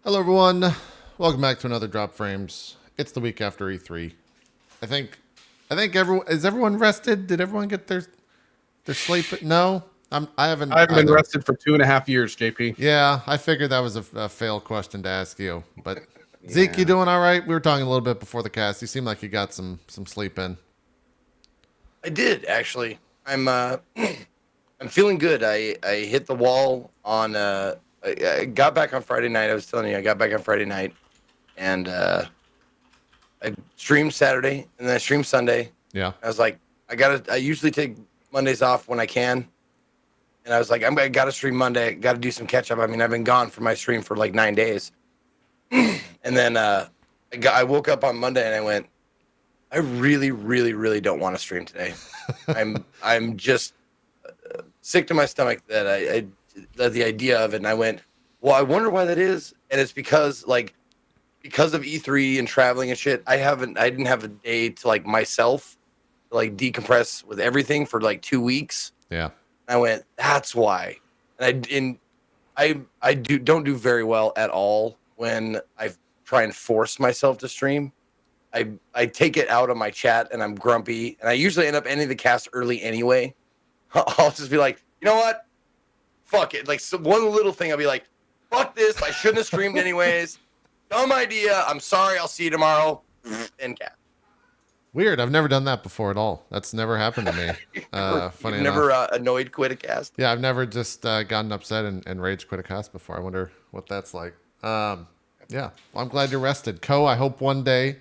Hello, everyone. Welcome back to another Drop Frames. It's the week after E3. I think everyone is everyone rested. Did everyone get their sleep? No, I haven't I haven't been either. rested for 2.5 years, JP. Yeah, I figured that was a fail question to ask you. But Zeke, you Yeah. doing all right? We were talking a little bit before the cast. You seem like you got some sleep in. I did actually. I'm I'm feeling good. I hit the wall on I got back on Friday night. I was telling you I got back on Friday night and I streamed Saturday and then I streamed Sunday. Yeah. I was like I usually take Mondays off when I can. And I was like I got to stream Monday. Got to do some catch up. I mean, I've been gone from my stream for like 9 days. And then I woke up on Monday and I went I really don't want to stream today. I'm just sick to my stomach that that the idea of it. And I went, well, I wonder why that is. And it's because of E3 and traveling and shit. I didn't have a day to like myself to like decompress with everything for like 2 weeks. Yeah. I went, that's why. I don't do very well at all when I try and force myself to stream. I take it out of my chat and I'm grumpy, and I usually end up ending the cast early anyway. I'll just be like, you know what? Fuck it. Like one little thing, I'll be like, fuck this. I shouldn't have streamed anyways. Dumb idea. I'm sorry. I'll see you tomorrow. End cast. Weird. I've never done that before at all. That's never happened to me. Funny You've enough. never annoyed quit a cast. Yeah, I've never just gotten upset and rage quit a cast before. I wonder what that's like. Yeah, well, I'm glad you're rested. Co, I hope one day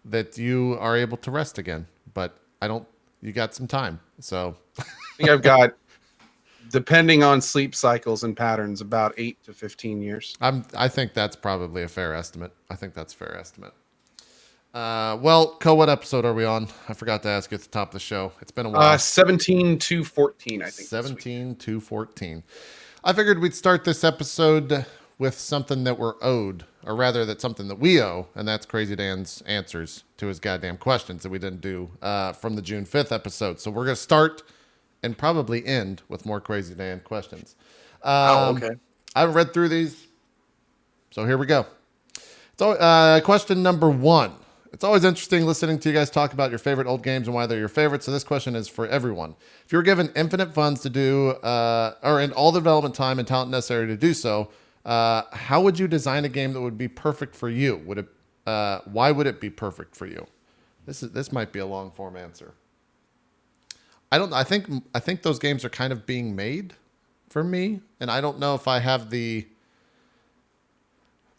that you are able to rest again. But I don't, you got some time. So I think I've got, depending on sleep cycles and patterns, about 8 to 15 years. I think that's probably a fair estimate. I think that's a fair estimate. Well, Co, what episode are we on? I forgot to ask you at the top of the show. It's been a while. 17 to 14, I think. 17 to 14. I figured we'd start this episode with something that we're owed, or rather, that's something that we owe, and that's Crazy Dan's answers to his goddamn questions that we didn't do from the June 5th episode. So we're going to start and probably end with more Crazy Dan questions. Okay. I've read through these, so here we go. So, question number 1. It's always interesting listening to you guys talk about your favorite old games and why they're your favorite. So this question is for everyone. If you were given infinite funds to do, or in all the development time and talent necessary to do so, how would you design a game that would be perfect for you? Why would it be perfect for you? This might be a long form answer. I think those games are kind of being made for me, and I don't know if I have the,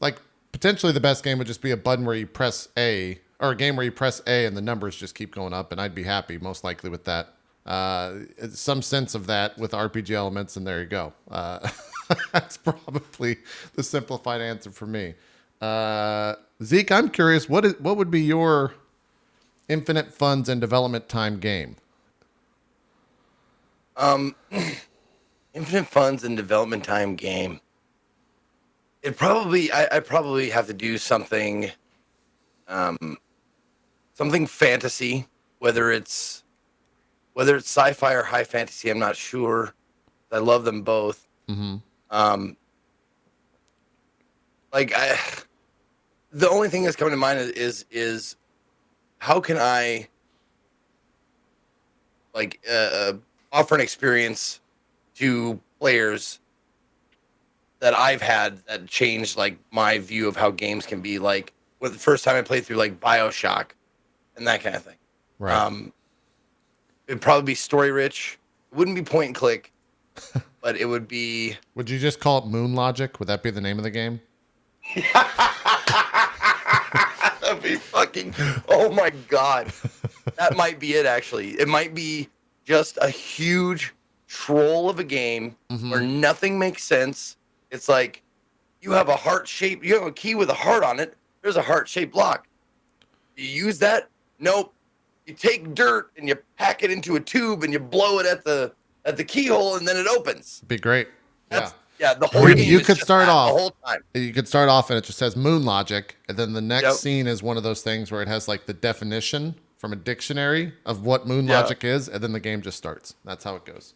like, potentially the best game would just be a button where you press A, or a game where you press A and the numbers just keep going up, and I'd be happy most likely with that. Some sense of that with RPG elements, and there you go. That's probably the simplified answer for me. Zeke, I'm curious, what would be your infinite funds and development time game? Infinite funds and development time game. I probably have to do something, something fantasy, whether it's sci-fi or high fantasy. I'm not sure. I love them both. Mm-hmm. The only thing that's coming to mind is how can I offer an experience to players that I've had that changed like my view of how games can be. Like the first time I played through like BioShock and that kind of thing. Right. It'd probably be story rich. It wouldn't be point and click, but it would be. Would you just call it Moon Logic? Would that be the name of the game? That'd be fucking. Oh my god, that might be it. Actually, it might be just a huge troll of a game where nothing makes sense. It's like you have a key with a heart on it. There's a heart-shaped lock. You use that? Nope. You take dirt and you pack it into a tube and you blow it at the keyhole and then it opens. Be great. Yeah, the whole game You is could just start that off. the whole time. You could start off and it just says Moon Logic, and then the next Yep. scene is one of those things where it has like the definition from a dictionary of what Moon Yeah. Logic is, and then the game just starts. That's how it goes.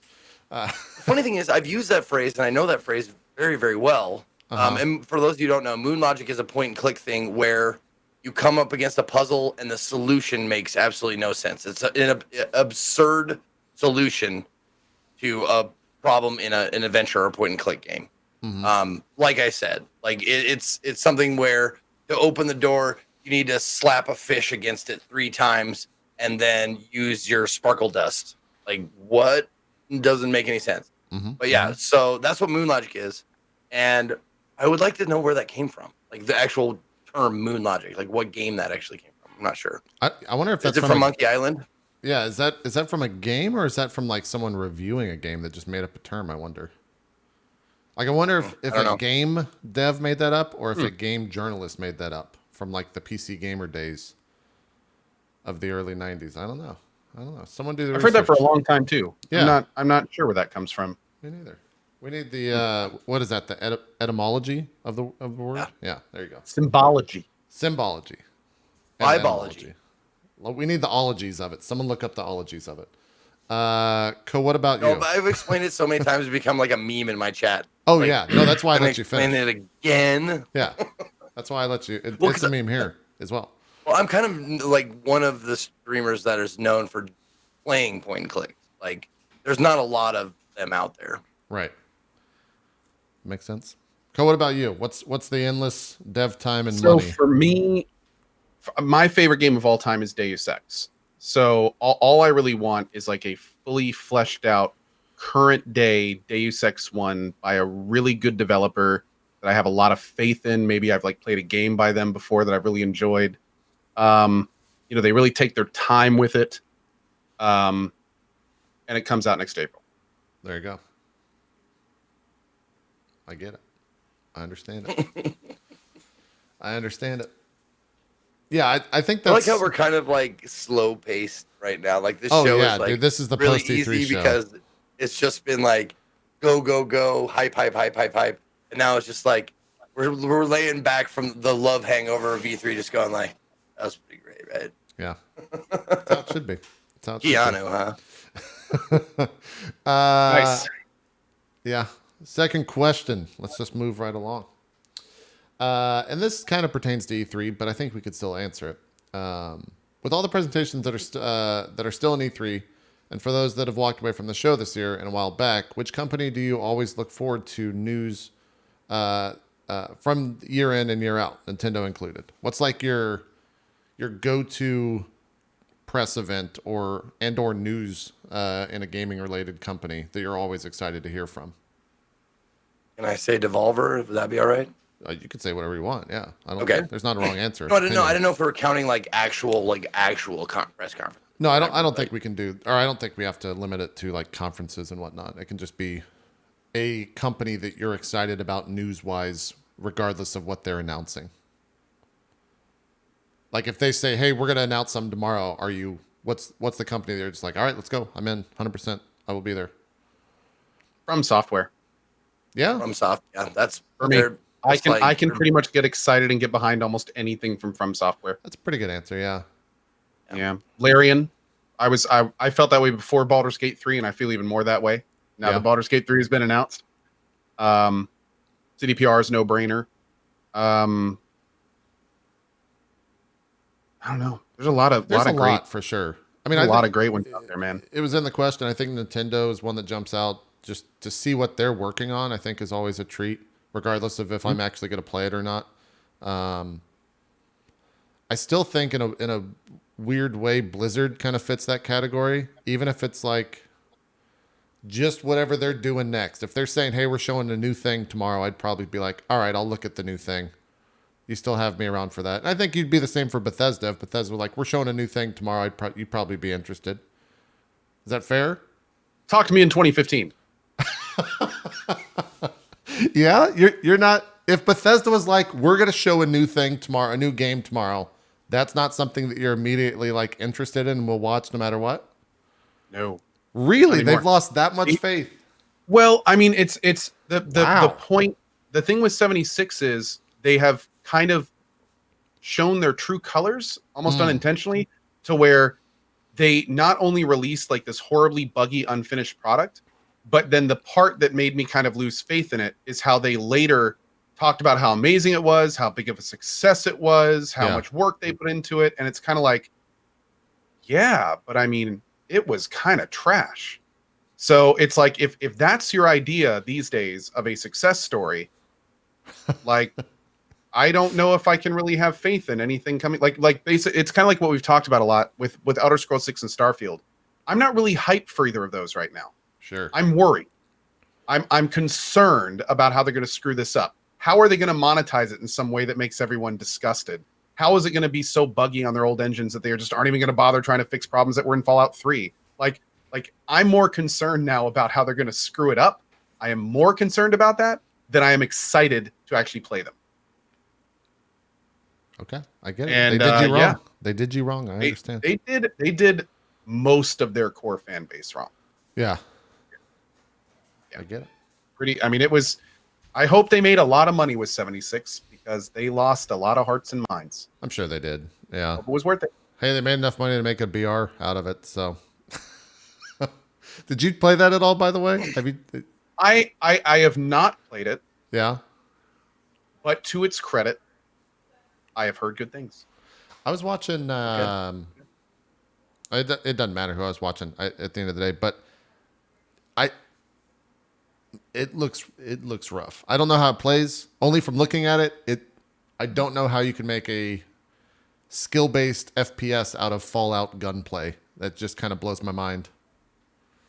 The funny thing is, I've used that phrase and I know that phrase very, very well. And for those of you who don't know, Moon Logic is a point and click thing where you come up against a puzzle and the solution makes absolutely no sense. It's an absurd solution to a problem in an adventure or point and click game. Like I said, like it's something where to open the door, you need to slap a fish against it 3 times and then use your sparkle dust. Like, what? Doesn't make any sense. But yeah, so that's what Moon Logic is. And I would like to know where that came from. Like the actual term Moon Logic, like what game that actually came from. I'm not sure. I wonder if that's from Monkey Island. Yeah, is that from a game, or is that from like someone reviewing a game that just made up a term? I wonder. Like, I wonder if a game dev made that up, or if a game journalist made that up from like the PC gamer days of the early 90s. I don't know. Someone do the I've research. heard that for a long time too. Yeah. I'm not sure where that comes from. Me neither. We need the what is that? The etymology of the word? Yeah, there you go. Symbology. Symbology. Bibology. Well, we need the ologies of it. Someone look up the ologies of it. Co, what about you? No, but I've explained it so many times it's become like a meme in my chat. Oh, yeah. No, that's why I let you explain finish. it again. Yeah. That's why I let you. It's a meme here as well. Well, I'm kind of like one of the streamers that is known for playing point and click. Like, there's not a lot of them out there. Right. Makes sense. Co, what about you? What's the endless dev time and money? So for me, my favorite game of all time is Deus Ex. So all I really want is like a fully fleshed out current day Deus Ex 1 by a really good developer that I have a lot of faith in. Maybe I've like played a game by them before that I've really enjoyed. They really take their time with it. And it comes out next April. There you go. I get it. I understand it. I understand it. Yeah, I think that's... I like how we're kind of like slow paced right now. Like this show is like dude, this is the really post E3 easy show. because it's just been like go, hype. And now it's just like we're laying back from the love hangover of E3, just going like, that was pretty great, right? Yeah. That's how it should be. That's how it should Keanu, be. Nice. Yeah. Second question. Let's just move right along. And this kind of pertains to E3, but I think we could still answer it. With all the presentations that are still in E3, and for those that have walked away from the show this year and a while back, which company do you always look forward to news from year in and year out, Nintendo included? What's like your go-to press event or news in a gaming related company that you're always excited to hear from? Can I say Devolver? Would that be all right? You could say whatever you want. Yeah, I don't. Okay. There's not a wrong answer. No, I didn't know if we were counting like actual press conference. No, I don't think we can do, or I don't think we have to limit it to like conferences and whatnot. It can just be a company that you're excited about news-wise, regardless of what they're announcing. Like if they say, "Hey, we're going to announce some tomorrow," what's the company? They're just like, "All right, let's go. I'm in 100%. I will be there." From Software. Yeah. FromSoft. Yeah, that's For me. I can like, pretty much get excited and get behind almost anything from Software. That's a pretty good answer. Yeah. Yeah. Larian. I felt that way before Baldur's Gate 3, and I feel even more that way. Now that Baldur's Gate 3 has been announced. CDPR is no brainer. I don't know. There's a lot of great for sure. I mean, a lot of great ones out there, man. It was in the question. I think Nintendo is one that jumps out just to see what they're working on. I think is always a treat, regardless of if I'm actually going to play it or not. I still think in a weird way, Blizzard kind of fits that category, even if it's like just whatever they're doing next. If they're saying, "Hey, we're showing a new thing tomorrow," I'd probably be like, "All right, I'll look at the new thing." You still have me around for that. And I think you'd be the same for Bethesda. If Bethesda were like, "We're showing a new thing tomorrow," you'd probably be interested. Is that fair? Talk to me in 2015. Yeah, you're not. If Bethesda was like, "We're going to show a new thing tomorrow, a new game tomorrow," that's not something that you're immediately like interested in and will watch no matter what. No. Really, they've lost that much faith. Well, I mean, it's the Wow. point. The thing with 76 is they have kind of shown their true colors almost unintentionally, to where they not only released like this horribly buggy, unfinished product, but then the part that made me kind of lose faith in it is how they later talked about how amazing it was, how big of a success it was, how Yeah. much work they put into it, and it's kind of like, yeah, but I mean, it was kind of trash. So it's like if that's your idea these days of a success story, like I don't know if I can really have faith in anything coming. Like basically, it's kind of like what we've talked about a lot with Elder Scrolls 6 and Starfield. I'm not really hyped for either of those right now. Sure. I'm worried. I'm concerned about how they're going to screw this up. How are they going to monetize it in some way that makes everyone disgusted? How is it going to be so buggy on their old engines that they just aren't even going to bother trying to fix problems that were in Fallout 3? Like I'm more concerned now about how they're going to screw it up. I am more concerned about that than I am excited to actually play them. Okay, I get it. And, They did you wrong. yeah. They did you wrong. I understand. They did most of their core fan base wrong. Yeah. Yeah. I get it. I mean, it was. I hope they made a lot of money with 76 because they lost a lot of hearts and minds. I'm sure they did. Yeah. It was worth it. Hey, they made enough money to make a BR out of it. So, did you play that at all? By the way, have you? I have not played it, Yeah. but to its credit, I have heard good things. I was watching. It doesn't matter who I was watching at the end of the day, but it looks rough. I don't know how it plays. Only from looking at it, I don't know how you can make a skill-based FPS out of Fallout gunplay. That just kind of blows my mind.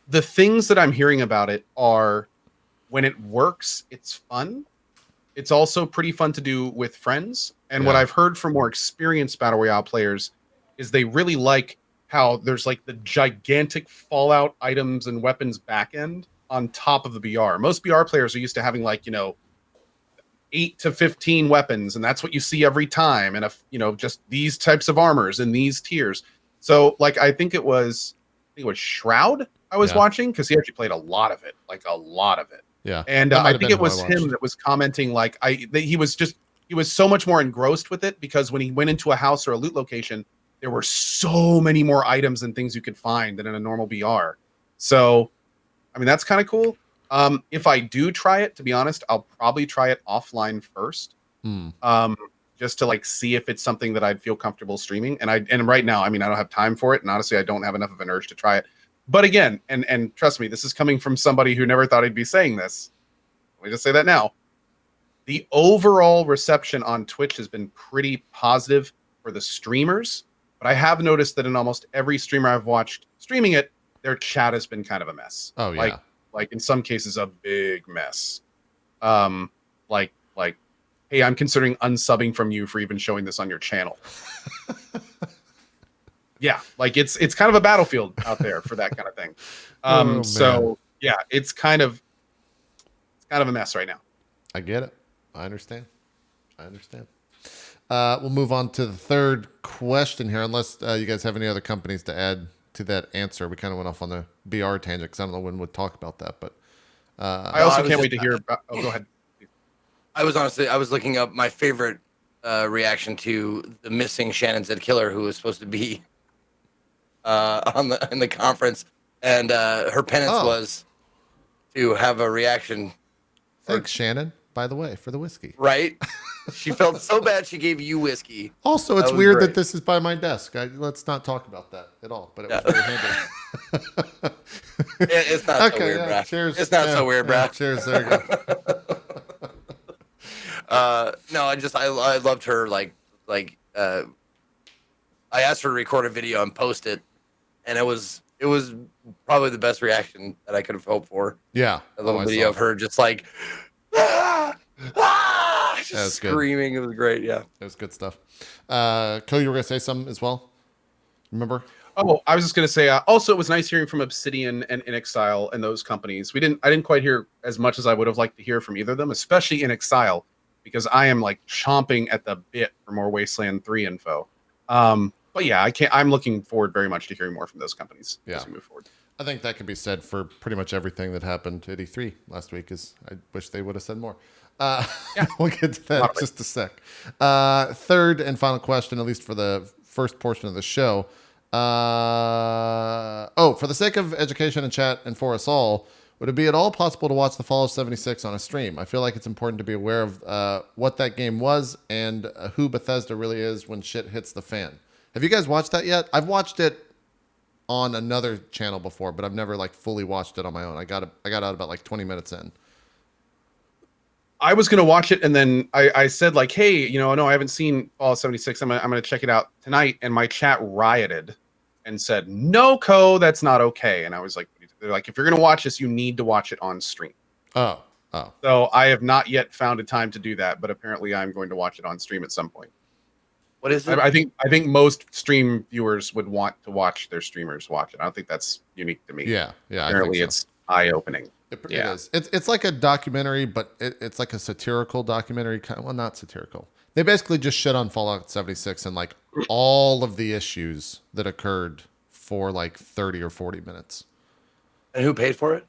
The things that I'm hearing about it are when it works, it's fun. It's also pretty fun to do with friends. And what Yeah. I've heard from more experienced Battle Royale players is they really like how there's like the gigantic Fallout items and weapons back end on top of the BR. Most BR players are used to having 8 to 15 weapons, and that's what you see every time. And just these types of armors in these tiers. So I think it was Shroud I was watching because he actually played a lot of it. Yeah. And That might I have think been it was who I him watched. that was commenting he was so much more engrossed with it because when he went into a house or a loot location, there were so many more items and things you could find than in a normal BR. So, I mean, that's kind of cool. If I do try it, to be honest, I'll probably try it offline first. Just to see if it's something that I'd feel comfortable streaming. And right now, I mean, I don't have time for it. And honestly, I don't have enough of an urge to try it. But again, and trust me, this is coming from somebody who never thought he'd be saying this. Let me just say that now. The overall reception on Twitch has been pretty positive for the streamers, but I have noticed that in almost every streamer I've watched streaming it, their chat has been kind of a mess. Oh yeah. Like in some cases, a big mess. Hey, I'm considering unsubbing from you for even showing this on your channel. Yeah, it's kind of a battlefield out there for that kind of thing. So yeah, it's kind of a mess right now. I get it. I understand. We'll move on to the third question here, unless you guys have any other companies to add to that answer. We kind of went off on the BR tangent because I don't know when we'll talk about that, but I also can't wait to hear about. Oh, go ahead. I was looking up my favorite reaction to the missing Shannon Zed Killer, who was supposed to be in the conference, and her penance was to have a reaction. Thanks, Shannon, by the way, for the whiskey. Right? She felt so bad she gave you whiskey. Also, it's was weird great. that this is by my desk. Let's not talk about that at all, but it was very handy. It's not so weird, bro. Cheers. It's not so weird, bro. Cheers. There you go. No, I loved her. I asked her to record a video and post it, and it was probably the best reaction that I could have hoped for. Yeah. A little I video saw of her just just screaming. It was great. Yeah. It was good stuff. Co, you were going to say something as well? Remember? Oh, I was just going to say, also, it was nice hearing from Obsidian and InXile and those companies. I didn't quite hear as much as I would have liked to hear from either of them, especially InXile, because I am chomping at the bit for more Wasteland 3 info. But yeah, I'm looking forward very much to hearing more from those companies as we move forward. I think that can be said for pretty much everything that happened at E3 last week. I wish they would have said more. We'll get to that in just a sec. Third and final question, at least for the first portion of the show. For the sake of education and chat and for us all, Would it be at all possible to watch the Fallout 76 on a stream? I feel like it's important to be aware of what that game was and who Bethesda really is when shit hits the fan. Have you guys watched that yet? I've watched it on another channel before, but I've never like fully watched it on my own. I got out about like 20 minutes in. I was gonna watch it, and then I said like, "Hey, you know, no, I haven't seen Fallout 76. I'm gonna check it out tonight." And my chat rioted and said, "No, that's not okay." And I was like, "They're like, if you're gonna watch this, you need to watch it on stream." Oh. So I have not yet found a time to do that, but apparently I'm going to watch it on stream at some point. What is it? I think most stream viewers would want to watch their streamers watch it. I don't think that's unique to me. Yeah. Apparently, it's eye-opening. It is. It's like a documentary, but it's like a satirical documentary. Well, not satirical. They basically just shit on Fallout 76 and like all of the issues that occurred for like 30 or 40 minutes. And who paid for it?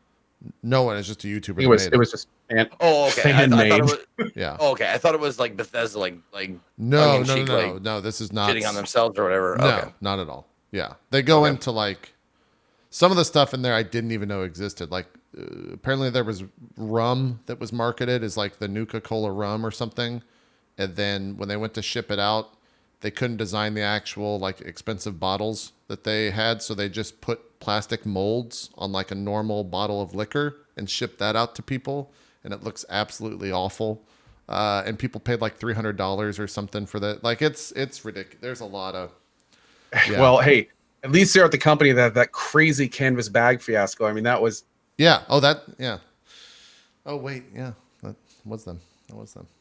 No one. It's just a YouTuber. It was just fan. Oh, okay. Fan I thought made. it was, Yeah. oh, okay. I thought it was like Bethesda, like No. tongue-in-cheek, like, No. This is not shitting on themselves or whatever. No, Okay. not at all. Yeah, they go into like some of the stuff in there I didn't even know existed. Like apparently there was rum that was marketed as like the Nuka-Cola rum or something, and then when they went to ship it out, they couldn't design the actual like expensive bottles that they had, so they just put plastic molds on like a normal bottle of liquor and shipped that out to people, and it looks absolutely awful. And people paid like $300 or something for that. Like it's ridiculous. There's a lot of Well, hey, at least they're at the company that crazy canvas bag fiasco. I mean, that was Oh wait, yeah, that was them.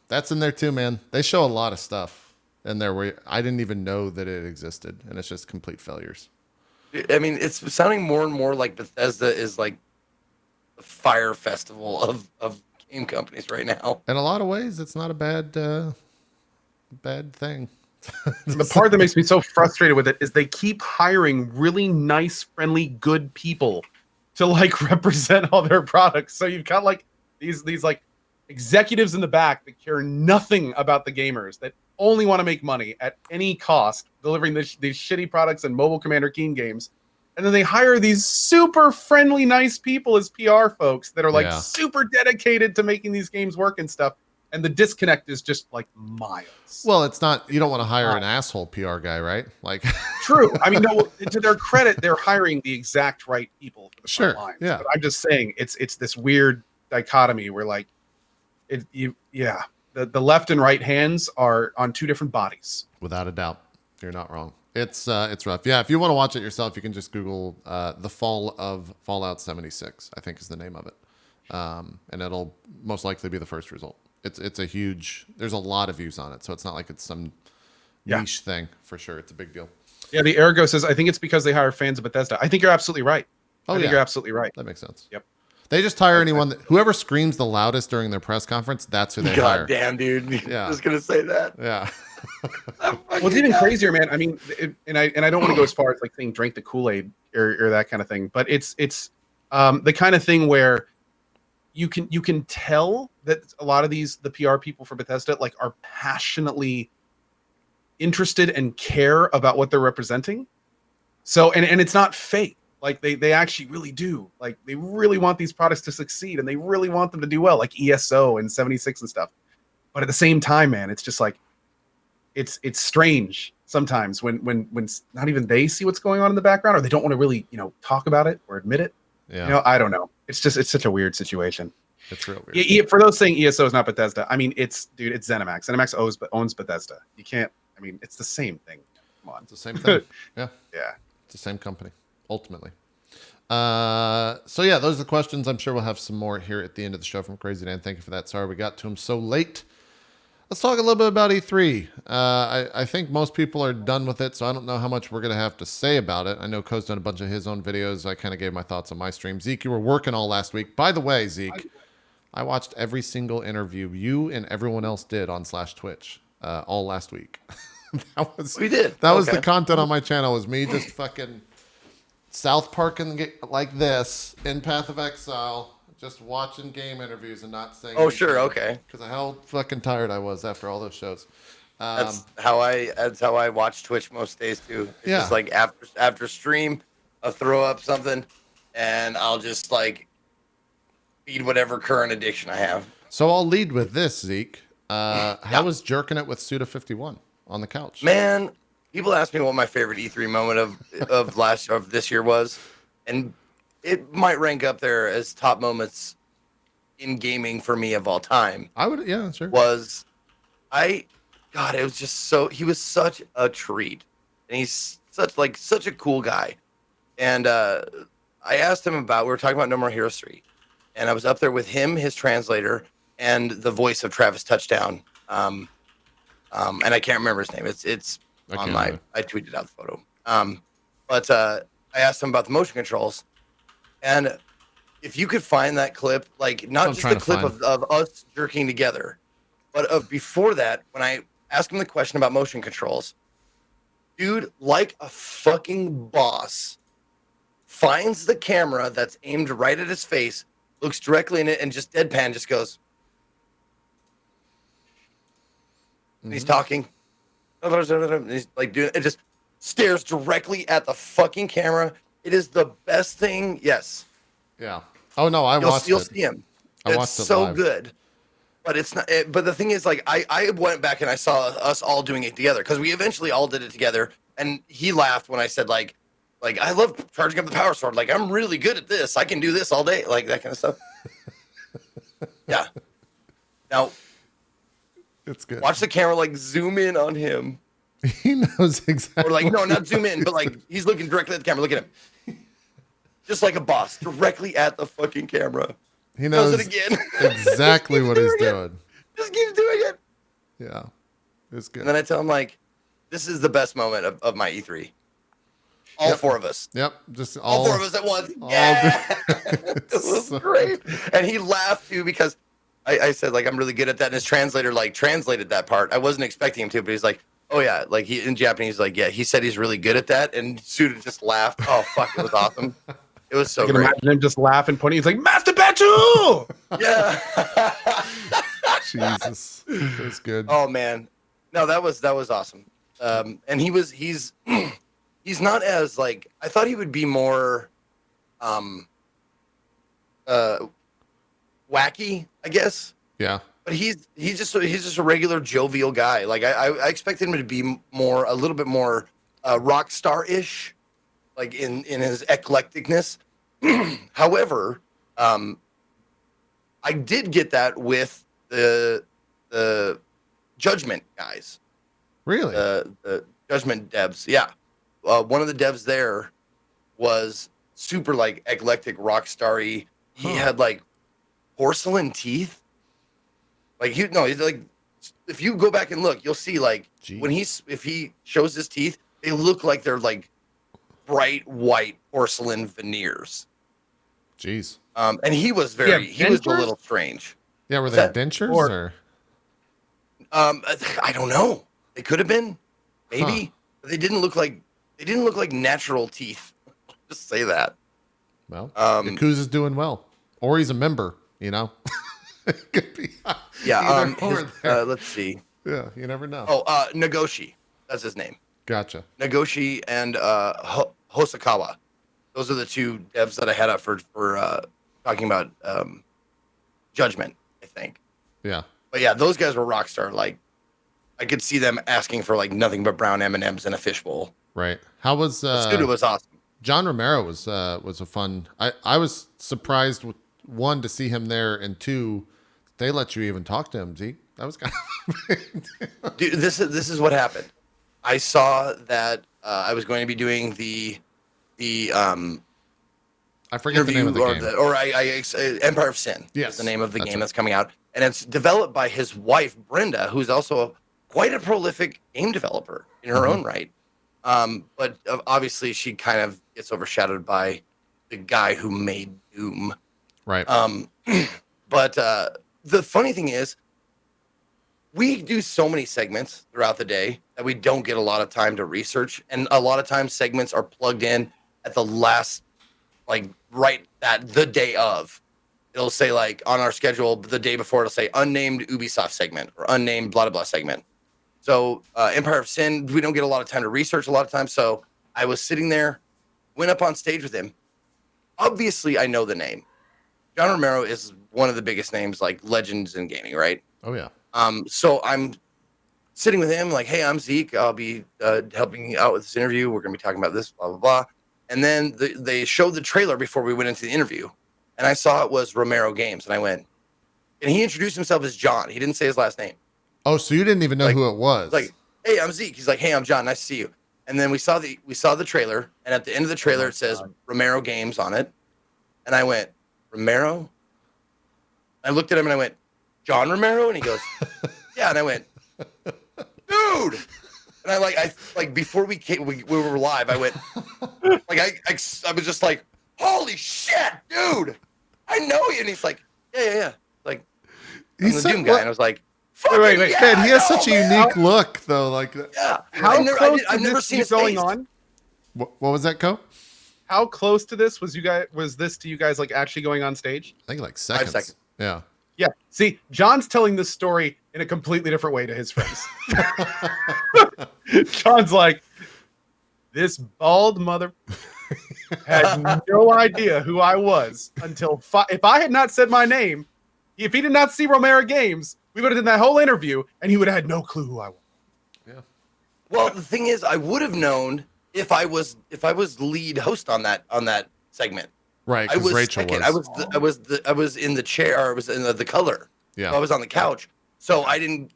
That's in there too, man. They show a lot of stuff in there where I didn't even know that it existed, and it's just complete failures. I mean, it's sounding more and more like Bethesda is like the fire festival of game companies right now. In a lot of ways, it's not a bad thing. the part that makes me so frustrated with it is they keep hiring really nice, friendly, good people to like represent all their products. So you've got like these like executives in the back that care nothing about the gamers, that only want to make money at any cost, delivering these shitty products and mobile Commander Keen games. And then they hire these super friendly, nice people as PR folks that are like super dedicated to making these games work and stuff. And the disconnect is just like miles. Well, it's not. You don't want to hire an asshole PR guy, right? Like, true. I mean, no. To their credit, they're hiring the exact right people for the front lines. Yeah. But I'm just saying, it's this weird dichotomy where like, the left and right hands are on two different bodies. Without a doubt, you're not wrong. It's rough. Yeah, if you want to watch it yourself, you can just Google the fall of Fallout 76. I think is the name of it, and it'll most likely be the first result. It's a huge. There's a lot of views on it, so it's not like it's some niche thing for sure. It's a big deal. Yeah, the Ergo says I think it's because they hire fans of Bethesda. I think you're absolutely right. I think you're absolutely right. That makes sense. Yep. They just hire anyone whoever screams the loudest during their press conference. That's who they hire. God damn, dude! Yeah, I was gonna say that. Yeah. Well, it's even crazier, man. I mean, and I don't want to go as far as like saying drink the Kool-Aid or that kind of thing, but it's the kind of thing where you can tell that a lot of the PR people for Bethesda like are passionately interested and care about what they're representing. So and it's not fake. Like they actually really do. Like they really want these products to succeed and they really want them to do well, like ESO and 76 and stuff. But at the same time, man, it's just like it's strange sometimes when not even they see what's going on in the background, or they don't want to really, talk about it or admit it. Yeah. I don't know. It's such a weird situation. It's real weird. For those saying ESO is not Bethesda, I mean, it's ZeniMax. ZeniMax owns Bethesda. You can't. I mean, it's the same thing. Come on, it's the same thing. Yeah. Yeah. It's the same company, ultimately. So yeah, those are the questions. I'm sure we'll have some more here at the end of the show from Crazy Dan. Thank you for that. Sorry we got to him so late. Let's talk a little bit about E3. I think most people are done with it, so I don't know how much we're going to have to say about it. I know Co's done a bunch of his own videos. I kind of gave my thoughts on my stream. Zeke, you were working all last week. By the way, Zeke, I watched every single interview you and everyone else did on /Twitch all last week. We did. That was the content on my channel, was me just fucking South Parking like this in Path of Exile, just watching game interviews and not saying anything. Sure, okay. Because of how fucking tired I was after all those shows. That's how I watch Twitch most days too. It's just like after stream, I'll throw up something and I'll just like feed whatever current addiction I have. So I'll lead with this, Zeke. How was jerking it with Suda51 on the couch? Man, people ask me what my favorite E3 moment of this year was, and it might rank up there as top moments in gaming for me of all time. I would, yeah, sure. God, it was just he was such a treat, and he's such a cool guy. And I asked him we were talking about No More Heroes 3, and I was up there with him, his translator, and the voice of Travis Touchdown. And I can't remember his name. It's on I tweeted out the photo. But I asked him about the motion controls, and if you could find that clip, like not just the clip of us jerking together, but of before that, when I asked him the question about motion controls, dude, like a fucking boss, finds the camera that's aimed right at his face, looks directly in it, and just deadpan just goes. And he's talking. And he's like doing it, just stares directly at the fucking camera. It is the best thing. Yes. Yeah. Oh no, watched it. You'll see him. It's so live. good. But it's not. But the thing is, like, I went back and I saw us all doing it together because we eventually all did it together. And he laughed when I said, like I love charging up the power sword. Like, I'm really good at this. I can do this all day. Like that kind of stuff. Yeah. Now, it's good. Watch the camera like zoom in on him. He knows exactly. Or like, no, not zoom in, but like he's looking directly at the camera. Look at him. Just like a boss, directly at the fucking camera. He knows Does it again. Exactly what he's doing. Just keeps doing it. Yeah. It's good. And then I tell him, like, this is the best moment of my E3. All four of us. Yep. Just all four of us at once. Yeah. It was great. And he laughed too because I said, like, I'm really good at that. And his translator, like, translated that part. I wasn't expecting him to, but he's like, oh, yeah. Like, he in Japanese, like, yeah, he said he's really good at that. And Suda just laughed. Oh, fuck. It was awesome. It was so I can great. imagine him just laughing, pointing. He's like, Master Batu! Yeah. Jesus. It was good. Oh, man. No, that was awesome. And he's not as, like, I thought he would be more wacky, I guess. Yeah. But he's just a regular jovial guy. Like I expected him to be a little bit more rock star-ish, like in his eclecticness. However, I did get that with the Judgment guys. Really? The Judgment devs. Yeah. One of the devs there was super like eclectic rock starry. He had like porcelain teeth. Like he's like, if you go back and look, you'll see like if he shows his teeth, they look like they're like bright white porcelain veneers. Jeez. And he was a little strange. Yeah, were they dentures or? I don't know. They could have been, maybe. But they didn't look like natural teeth. Just say that. Well, Yakuza's doing well, or he's a member. You know. Could be. Yeah. Let's see. Yeah, you never know. Oh, Nagoshi. That's his name. Gotcha. Nagoshi and Hosokawa. Those are the two devs that I had up for talking about Judgment, I think. Yeah. But yeah, those guys were rock star. Like, I could see them asking for like nothing but brown M&Ms in a fishbowl. Right. How was Scooter was awesome. John Romero was a fun. I was surprised with one to see him there, and two, they let you even talk to him. Zeke, that was kind of. Dude, this is what happened. I saw that I was going to be doing the I forget the name of the game. Empire of Sin. Yes, is the name of the game right. that's coming out, and it's developed by his wife Brenda, who's also quite a prolific game developer in her own right. But obviously, she kind of gets overshadowed by the guy who made Doom. Right. But the funny thing is, we do so many segments throughout the day that we don't get a lot of time to research, and a lot of times segments are plugged in at the last, like the day of. It'll say like on our schedule the day before. It'll say unnamed Ubisoft segment or unnamed blah blah blah segment. So Empire of Sin, we don't get a lot of time to research a lot of times. So I was sitting there, went up on stage with him. Obviously, I know the name. John Romero is one of the biggest names, like legends in gaming, right? Oh yeah. So I'm sitting with him, like, hey, I'm Zeke. I'll be helping you out with this interview. We're gonna be talking about this, blah blah blah. And then they showed the trailer before we went into the interview, and I saw it was Romero Games, and I went, and he introduced himself as John. He didn't say his last name. Oh, so you didn't even know who it was? Like, hey, I'm Zeke. He's like, hey, I'm John. Nice to see you. And then we saw the trailer, and at the end of the trailer, it says Romero Games on it, and I went, Romero. I looked at him and I went, John Romero, and he goes, yeah, and I went, dude. And I before we were live, I went, like I was just like, holy shit, dude, I know you. And he's like, yeah. Like, I'm the Doom guy, and I was like, wait, yeah, man, he has such a unique look, though. Like, yeah. I've never seen this his going face. on. what was that, Co? How close to this was this to you guys like actually going on stage? I think like seconds. 5 seconds. Yeah. Yeah. See, John's telling this story in a completely different way to his friends. John's like, this bald mother had no idea who I was until if I had not said my name, if he did not see Romero Games, we would have done that whole interview and he would have had no clue who I was. Yeah. Well, the thing is, I would have known if I was lead host on that segment. Right. I was Rachel second. was. I was in the chair. I was in the color. Yeah. So I was on the couch. So I didn't.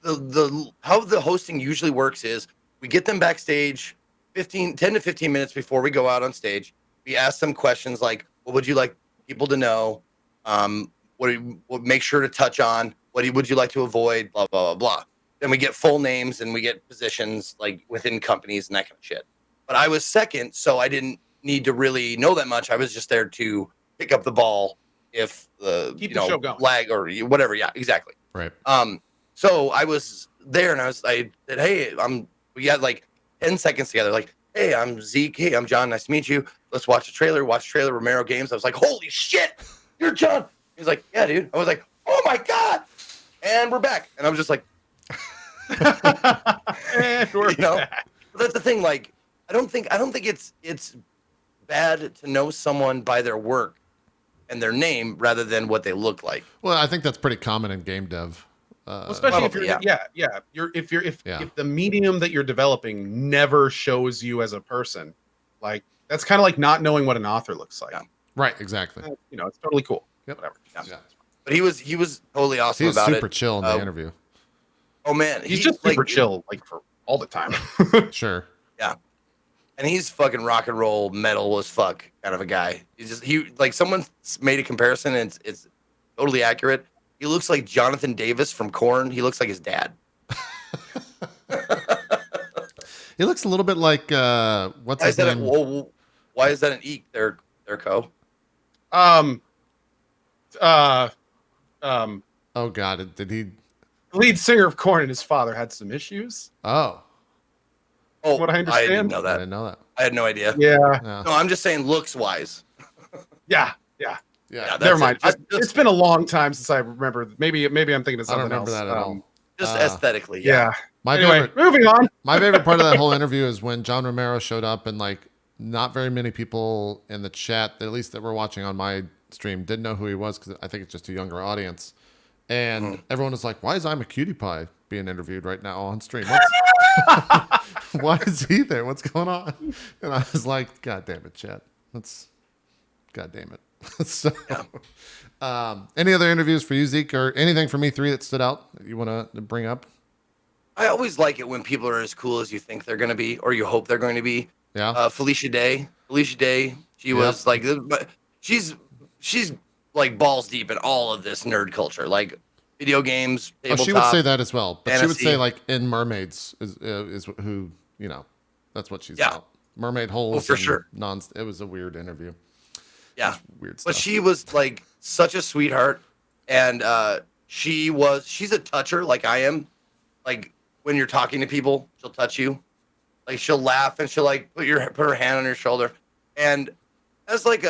How the hosting usually works is we get them backstage 10 to 15 minutes before we go out on stage. We ask them questions like, what would you like people to know? What make sure to touch on? What would you like to avoid? Blah, blah, blah, blah. Then we get full names and we get positions like within companies and that kind of shit. But I was second, so I didn't need to really know that much. I was just there to pick up the ball if Keep the show going. lag or whatever. Yeah, exactly. Right. So I was there and I said, hey, we had like 10 seconds together. Like, hey, I'm Zeke. Hey, I'm John. Nice to meet you. Let's watch the trailer. Romero Games. I was like, holy shit, you're John. He's like, yeah, dude. I was like, oh my God. And we're back. And I was just like, And we're back. But that's the thing. Like, I don't think it's bad to know someone by their work and their name rather than what they look like. Well, I think that's pretty common in game dev. Especially if you're if the medium that you're developing never shows you as a person, like that's kind of like not knowing what an author looks like. Yeah. Right, exactly. It's totally cool. Yep. Whatever. Yeah. But he was totally awesome He was about super it. chill in the interview. Oh man, He's just super chill, like for all the time. Sure. Yeah. And he's fucking rock and roll metal as fuck kind of a guy. He like someone made a comparison and it's totally accurate. He looks like Jonathan Davis from Korn. He looks like his dad. He looks a little bit like what's his name? Why is that an eek? Their co. Oh God, did he? The lead singer of Korn and his father had some issues. Oh, what I understand. I didn't know I that. didn't know that. I had no idea. Yeah. Yeah. No, I'm just saying looks wise. Yeah. Yeah. Never mind. Just, it's been a long time since I remember. Maybe I'm thinking of I don't something remember else. that at all. just aesthetically. Yeah. My Anyway, favorite, moving on. my favorite part of that whole interview is when John Romero showed up and like not very many people in the chat, at least that were watching on my stream, didn't know who he was because I think it's just a younger audience. And everyone was like, "Why is I'm a Cutie Pie being interviewed right now on stream? Why is he there? What's going on?" And I was like, "God damn it, chat! God damn it." So, any other interviews for you, Zeke, or anything from E3 that stood out that you want to bring up? I always like it when people are as cool as you think they're going to be, or you hope they're going to be. Yeah. Felicia Day. She was like, she's like balls deep in all of this nerd culture, like video games, Oh, tabletop. she would say that as well, but she would fantasy. say like in mermaids is who that's what she's about. Mermaid holes. for and sure. It was a weird interview. Yeah, Weird stuff. but she was like such a sweetheart, and she's a toucher like I am. Like when you're talking to people, she'll touch you. Like she'll laugh and she'll like put her hand on your shoulder. And as like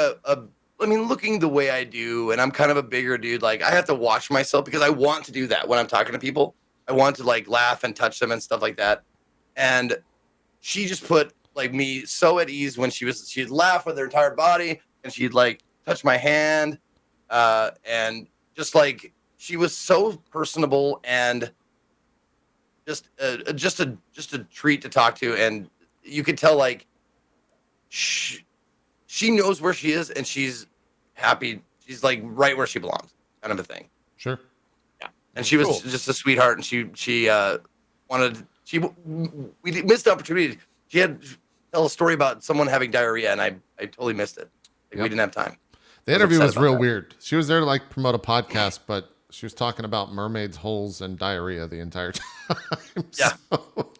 looking the way I do, and I'm kind of a bigger dude, like I have to watch myself because I want to do that when I'm talking to people. I want to like laugh and touch them and stuff like that. And she just put like me so at ease when she'd laugh with her entire body and she'd like touch my hand. and just like she was so personable and just a treat to talk to, and you could tell like she knows where she is and she's happy. She's like right where she belongs, kind of a thing. Sure. Yeah, and she was Cool. just a sweetheart, and we missed the opportunity. She had to tell a story about someone having diarrhea, and I totally missed it. Like, we didn't have time. The interview was real that. weird. She was there to like promote a podcast, but she was talking about mermaids' holes and diarrhea the entire time. Yeah. So-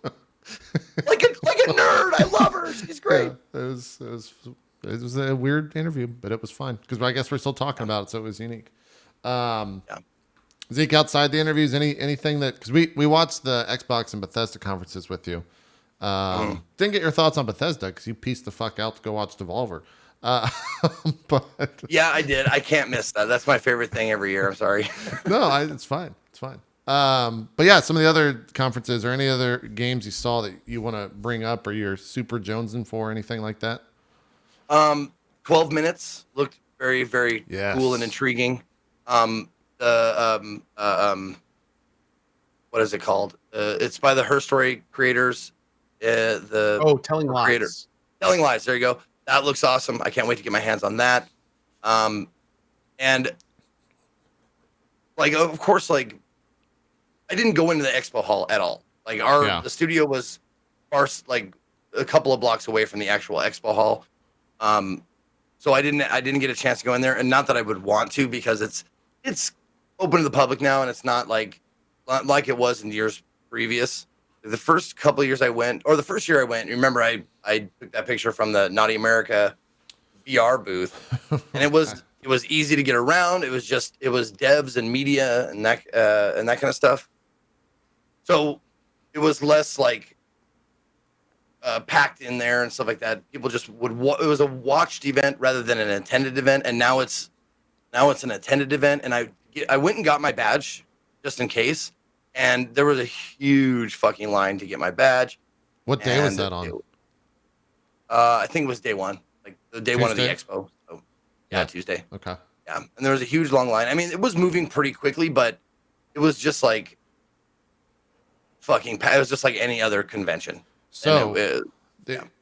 like a nerd. I love her. She's great. Yeah, it was a weird interview, but it was fun because I guess we're still talking about it, so it was unique. Zeke, outside the interviews, anything that because we watched the Xbox and Bethesda conferences with you. Didn't get your thoughts on Bethesda because you pieced the fuck out to go watch Devolver. But Yeah, I did. I can't miss that. That's my favorite thing every year. I'm sorry. no, it's fine. It's fine. But yeah, some of the other conferences or any other games you saw that you want to bring up or you're super jonesing for, anything like that? 12 minutes looked very, very Yes. cool and intriguing. What is it called? It's by the Her Story creators. Telling creator. Lies. Telling Lies. There you go. That looks awesome. I can't wait to get my hands on that. And like, of course, like I didn't go into the expo hall at all. Like the studio was like a couple of blocks away from the actual expo hall. So I didn't get a chance to go in there, and not that I would want to because it's open to the public now, and it's not like it was in years previous. The first couple of years I went, or the first year I went, remember I took that picture from the Naughty America VR booth, and it was easy to get around. It was devs and media and that kind of stuff. So it was less like packed in there and stuff like that. People just would. It was a watched event rather than an attended event, and now it's an attended event. And I went and got my badge just in case, and there was a huge fucking line to get my badge. What day was that on? I think it was day one, like the day one of the Tuesday? expo. So, yeah, Tuesday. Okay. Yeah, and there was a huge long line. I mean, it was moving pretty quickly, but it was just like it was just like any other convention. So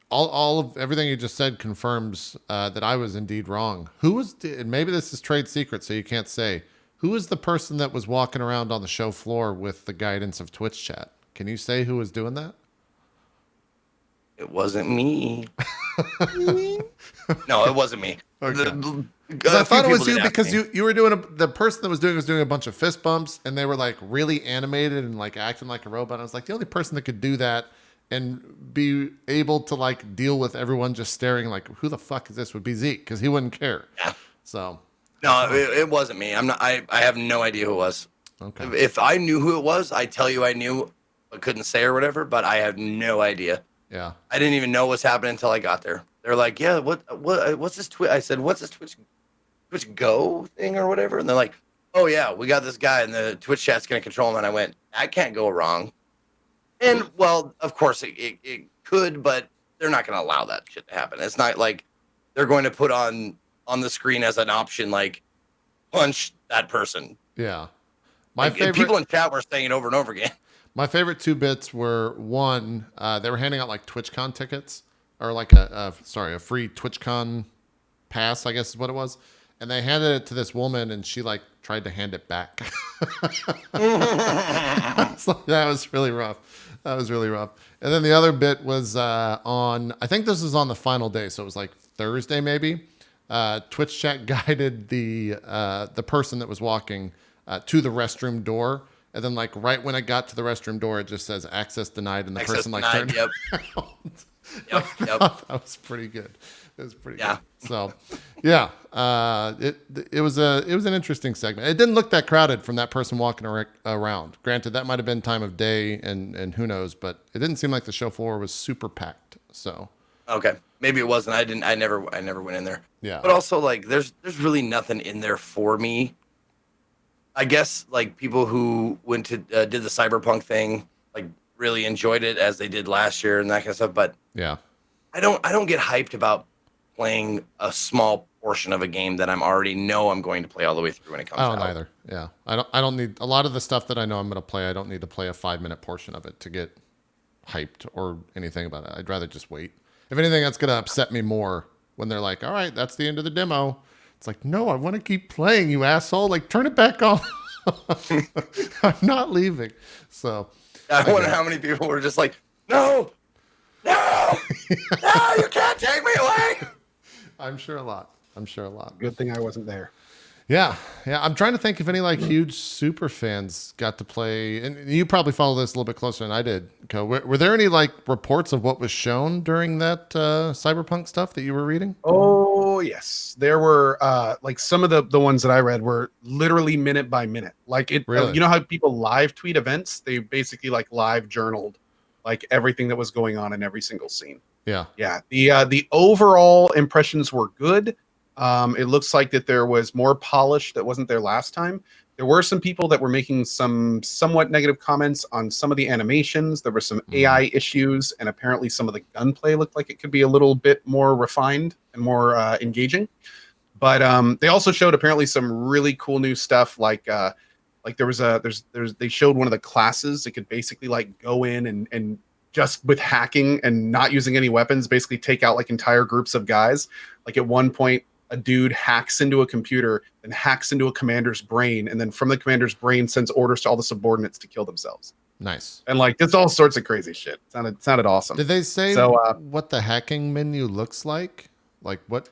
all of everything you just said confirms that I was indeed wrong. Who was and maybe this is trade secret, so you can't say. Who was the person that was walking around on the show floor with the guidance of Twitch chat? Can you say who was doing that? It wasn't me. No, it wasn't me. Okay. I thought it was you because you were doing the person that was doing a bunch of fist bumps, and they were like really animated and like acting like a robot. I was like, the only person that could do that and be able to like deal with everyone just staring like, who the fuck is this, would be Zeke, because he wouldn't care. Yeah. So no, it wasn't me. I'm not. I have no idea who it was. okay. If I knew who it was, I'd tell you I knew, but couldn't say or whatever. But I have no idea. Yeah. I didn't even know what's happening until I got there. They're like, yeah, what's this Twitch? I said, what's this Twitch Go thing or whatever? And they're like, oh yeah, we got this guy, and the Twitch chat's gonna control him. And I went, that can't go wrong. And well, of course it could, but they're not gonna allow that shit to happen. It's not like they're going to put on the screen as an option, like punch that person. Yeah. People in chat were saying it over and over again. My favorite two bits were one, they were handing out like TwitchCon tickets, or like a free TwitchCon pass, I guess is what it was. And they handed it to this woman, and she like tried to hand it back. So that was really rough. And then the other bit was on, I think this was on the final day, so it was like Thursday maybe. Twitch chat guided the person that was walking to the restroom door. And then, like, right when I got to the restroom door, it just says access denied, and the person like turned Yep. around. Yep. That was pretty good. It was pretty good. So, yeah, it was an interesting segment. It didn't look that crowded from that person walking around. Granted, that might have been time of day, and who knows, but it didn't seem like the show floor was super packed. So, okay, maybe it wasn't. I never went in there. yeah. But also, like, there's really nothing in there for me. I guess like people who went to did the Cyberpunk thing, like really enjoyed it as they did last year and that kind of stuff. But Yeah. I don't get hyped about playing a small portion of a game that I'm already know I'm going to play all the way through when it comes I out. don't either. Yeah, I don't need a lot of the stuff that I know I'm going to play. I don't need to play a 5-minute portion of it to get hyped or anything about it. I'd rather just wait. If anything, that's going to upset me more when they're like, "All right, that's the end of the demo." It's like, no, I want to keep playing, you asshole. Like, turn it back on. I'm not leaving. So I wonder how many people were just like, no, no, no, you can't take me away. I'm sure a lot. Good thing I wasn't there. Yeah. I'm trying to think if any like huge super fans got to play, and you probably follow this a little bit closer than I did. Co. Were there any like reports of what was shown during that Cyberpunk stuff that you were reading? Oh yes, there were like some of the ones that I read were literally minute by minute. Like it, Really? you know how people live tweet events? They basically like live journaled like everything that was going on in every single scene. Yeah. The overall impressions were good. It looks like that there was more polish that wasn't there last time. There were some people that were making some somewhat negative comments on some of the animations. There were some AI issues, and apparently some of the gunplay looked like it could be a little bit more refined and more engaging. But they also showed apparently some really cool new stuff, like they showed one of the classes that could basically like go in and just with hacking and not using any weapons, basically take out like entire groups of guys. Like at one point, a dude hacks into a computer and hacks into a commander's brain, and then from the commander's brain sends orders to all the subordinates to kill themselves. Nice. And like just all sorts of crazy shit. Sounded awesome. Did they say what the hacking menu looks like? Like what?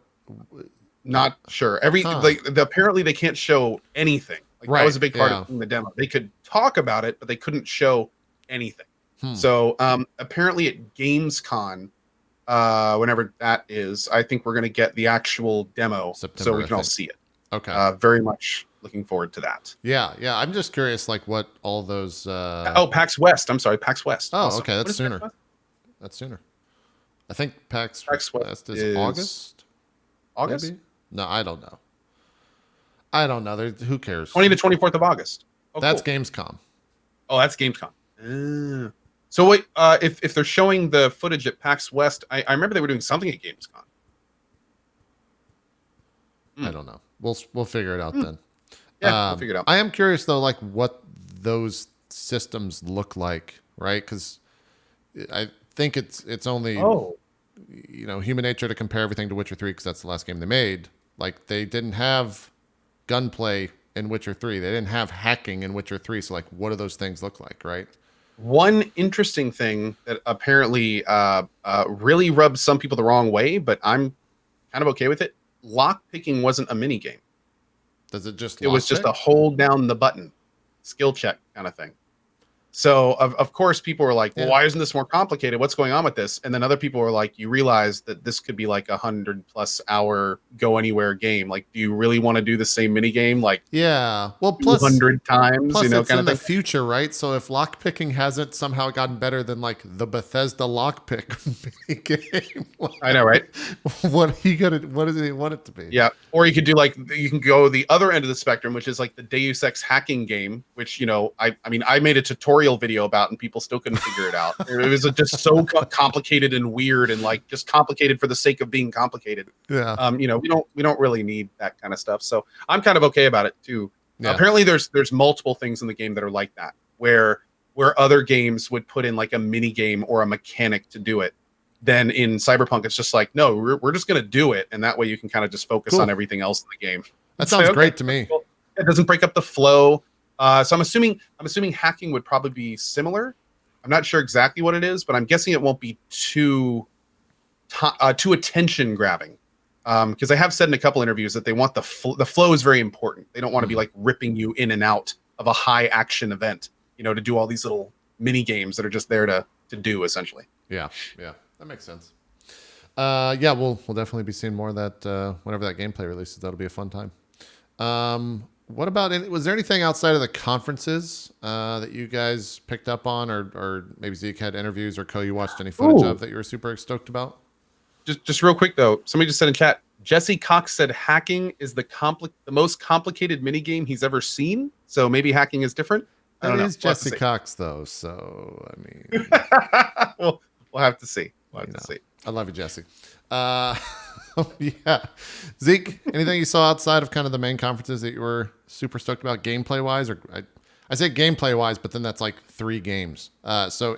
Not sure. Apparently they can't show anything. Like Right, that was a big part yeah. of the demo. They could talk about it, but they couldn't show anything. So apparently at Gamescom, whenever that is, I think we're going to get the actual demo, September, so we I can all think. see it. Okay. Very much looking forward to that. Yeah. I'm just curious, like what all those. PAX West. I'm sorry, PAX West. Oh, Also. okay, What that's is sooner. PAX West? That's sooner. I think PAX PAX West is is August. August? Maybe? No, I don't know. Who cares? 20 to 24th of August. Oh, That's cool. Gamescom. Oh, that's Gamescom. So wait, if they're showing the footage at PAX West, I remember they were doing something at Gamescom. I don't know. We'll figure it out then. Yeah, we'll figure it out. I am curious though, like what those systems look like, right? Because I think it's only human nature to compare everything to Witcher 3 because that's the last game they made. Like they didn't have gunplay in Witcher 3. They didn't have hacking in Witcher 3. So like, what do those things look like, right? One interesting thing that apparently really rubs some people the wrong way, but I'm kind of okay with it. Lock picking wasn't a mini game. Does it just? It was just a hold down the button, skill check kind of thing. So of course people were like, well, why isn't this more complicated? What's going on with this? And then other people were like, you realize that this could be like 100+ hour go anywhere game. Like, do you really want to do the same mini game like well, plus 200 times? Plus, it's kind in of the future, right? So if lockpicking hasn't somehow gotten better than like the Bethesda lockpick mini game, I know, right? What does he want it to be? Yeah, or you could do like you can go the other end of the spectrum, which is like the Deus Ex hacking game, which I mean I made a tutorial video about and people still couldn't figure it out. It was just so complicated and weird and like just complicated for the sake of being complicated. Yeah. We don't really need that kind of stuff. So I'm kind of okay about it too. Yeah. Apparently there's multiple things in the game that are like that, where other games would put in like a mini game or a mechanic to do it. Then in Cyberpunk, it's just like, no, we're just going to do it. And that way you can kind of just focus on everything else in the game. That sounds great to me. Well, it doesn't break up the flow. So I'm assuming hacking would probably be similar. I'm not sure exactly what it is, but I'm guessing it won't be too attention grabbing. Because they have said in a couple interviews that they want the flow is very important. They don't want to be like ripping you in and out of a high action event, to do all these little mini games that are just there to do essentially. Yeah. That makes sense. We'll definitely be seeing more of that whenever that gameplay releases. That'll be a fun time. What about was there anything outside of the conferences that you guys picked up on, or maybe Zeke had interviews or you watched any footage of that you were super stoked about? Just real quick though, somebody just said in chat, Jesse Cox said hacking is the most complicated mini game he's ever seen. So maybe hacking is different. That is Jesse Cox though, so I mean, we'll have to see. We'll have to see. I love you, Jesse. Yeah. Zeke, anything you saw outside of kind of the main conferences that you were super stoked about gameplay wise? Or I say gameplay wise, but then that's like 3 games. So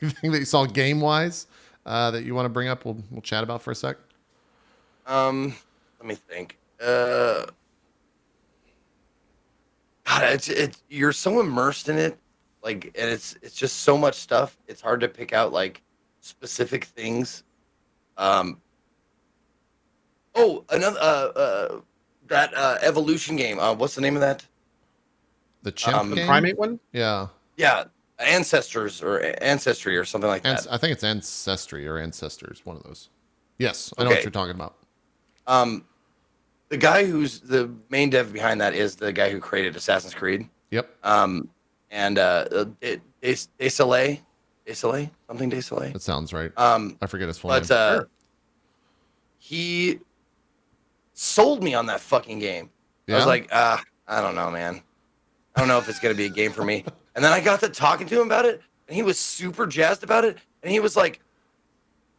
anything that you saw game wise that you want to bring up, we'll chat about for a sec. Let me think. God, you're so immersed in it, like, and it's just so much stuff. It's hard to pick out like specific things. Another that evolution game. What's the name of that? The chimp The game? primate one? Yeah. Yeah, Ancestors or Ancestry or something like that. I think it's Ancestry or Ancestors, one of those. Yes, I know Okay. what you're talking about. The guy who's the main dev behind that is the guy who created Assassin's Creed. Yep. Desoleil, something Desoleil. That sounds right. I forget his full name. But he sold me on that fucking game. I was Yeah? like, I don't know, man. I don't know if it's gonna be a game for me. And then I got to talking to him about it, and he was super jazzed about it. And he was like,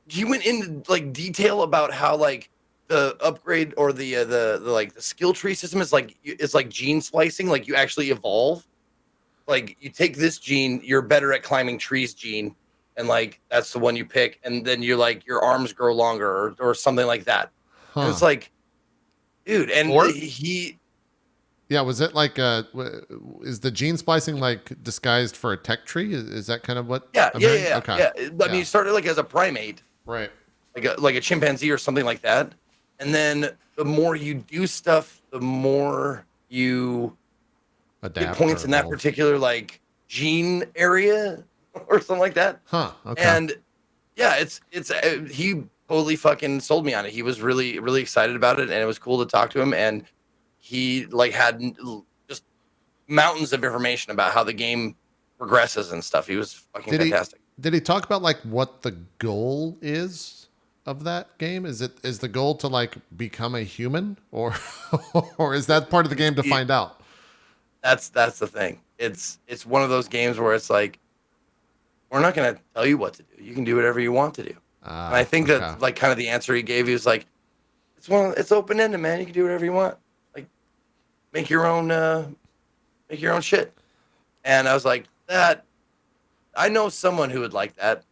he went into like detail about how like the upgrade or the like the skill tree system is like gene splicing. Like you actually evolve. Like you take this gene, you're better at climbing trees gene, and like that's the one you pick, and then you're like your arms grow longer or something like that. Huh. And it's like, dude, and Or- he Yeah, was it like is the gene splicing like disguised for a tech tree? Is that kind of what? yeah. I'm hearing? Okay. Okay. I mean, you started like as a primate, Right. like a chimpanzee or something like that, and then the more you do stuff, the more you get Adapt. points or in that evolve. particular like gene area or something like that. Huh. Okay. And yeah, it's he totally fucking sold me on it. He was really really excited about it, and it was cool to talk to him. And he like had just mountains of information about how the game progresses and stuff. He was fucking fantastic. Did he talk about like what the goal is of that game? Is the goal to like become a human, or or is that part of the game to find out? That's the thing. It's one of those games where it's like, we're not gonna tell you what to do. You can do whatever you want to do. And I think that's like kind of the answer he gave. He was like, it's open ended, man. You can do whatever you want. Like make your own shit. And I was like, that I know someone who would like that.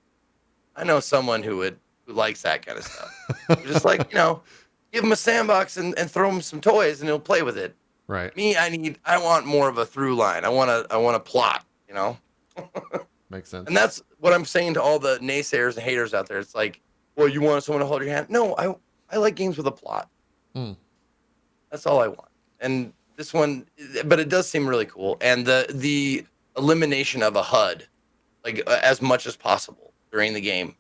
I know someone who likes that kind of stuff. Just like, give him a sandbox and throw him some toys and he'll play with it. Right. Me, I want more of a through line. I want a plot, Makes sense. And that's what I'm saying to all the naysayers and haters out there. It's like, well, you want someone to hold your hand? No, I like games with a plot. That's all I want. And this one, but it does seem really cool. And the elimination of a HUD, like as much as possible during the game,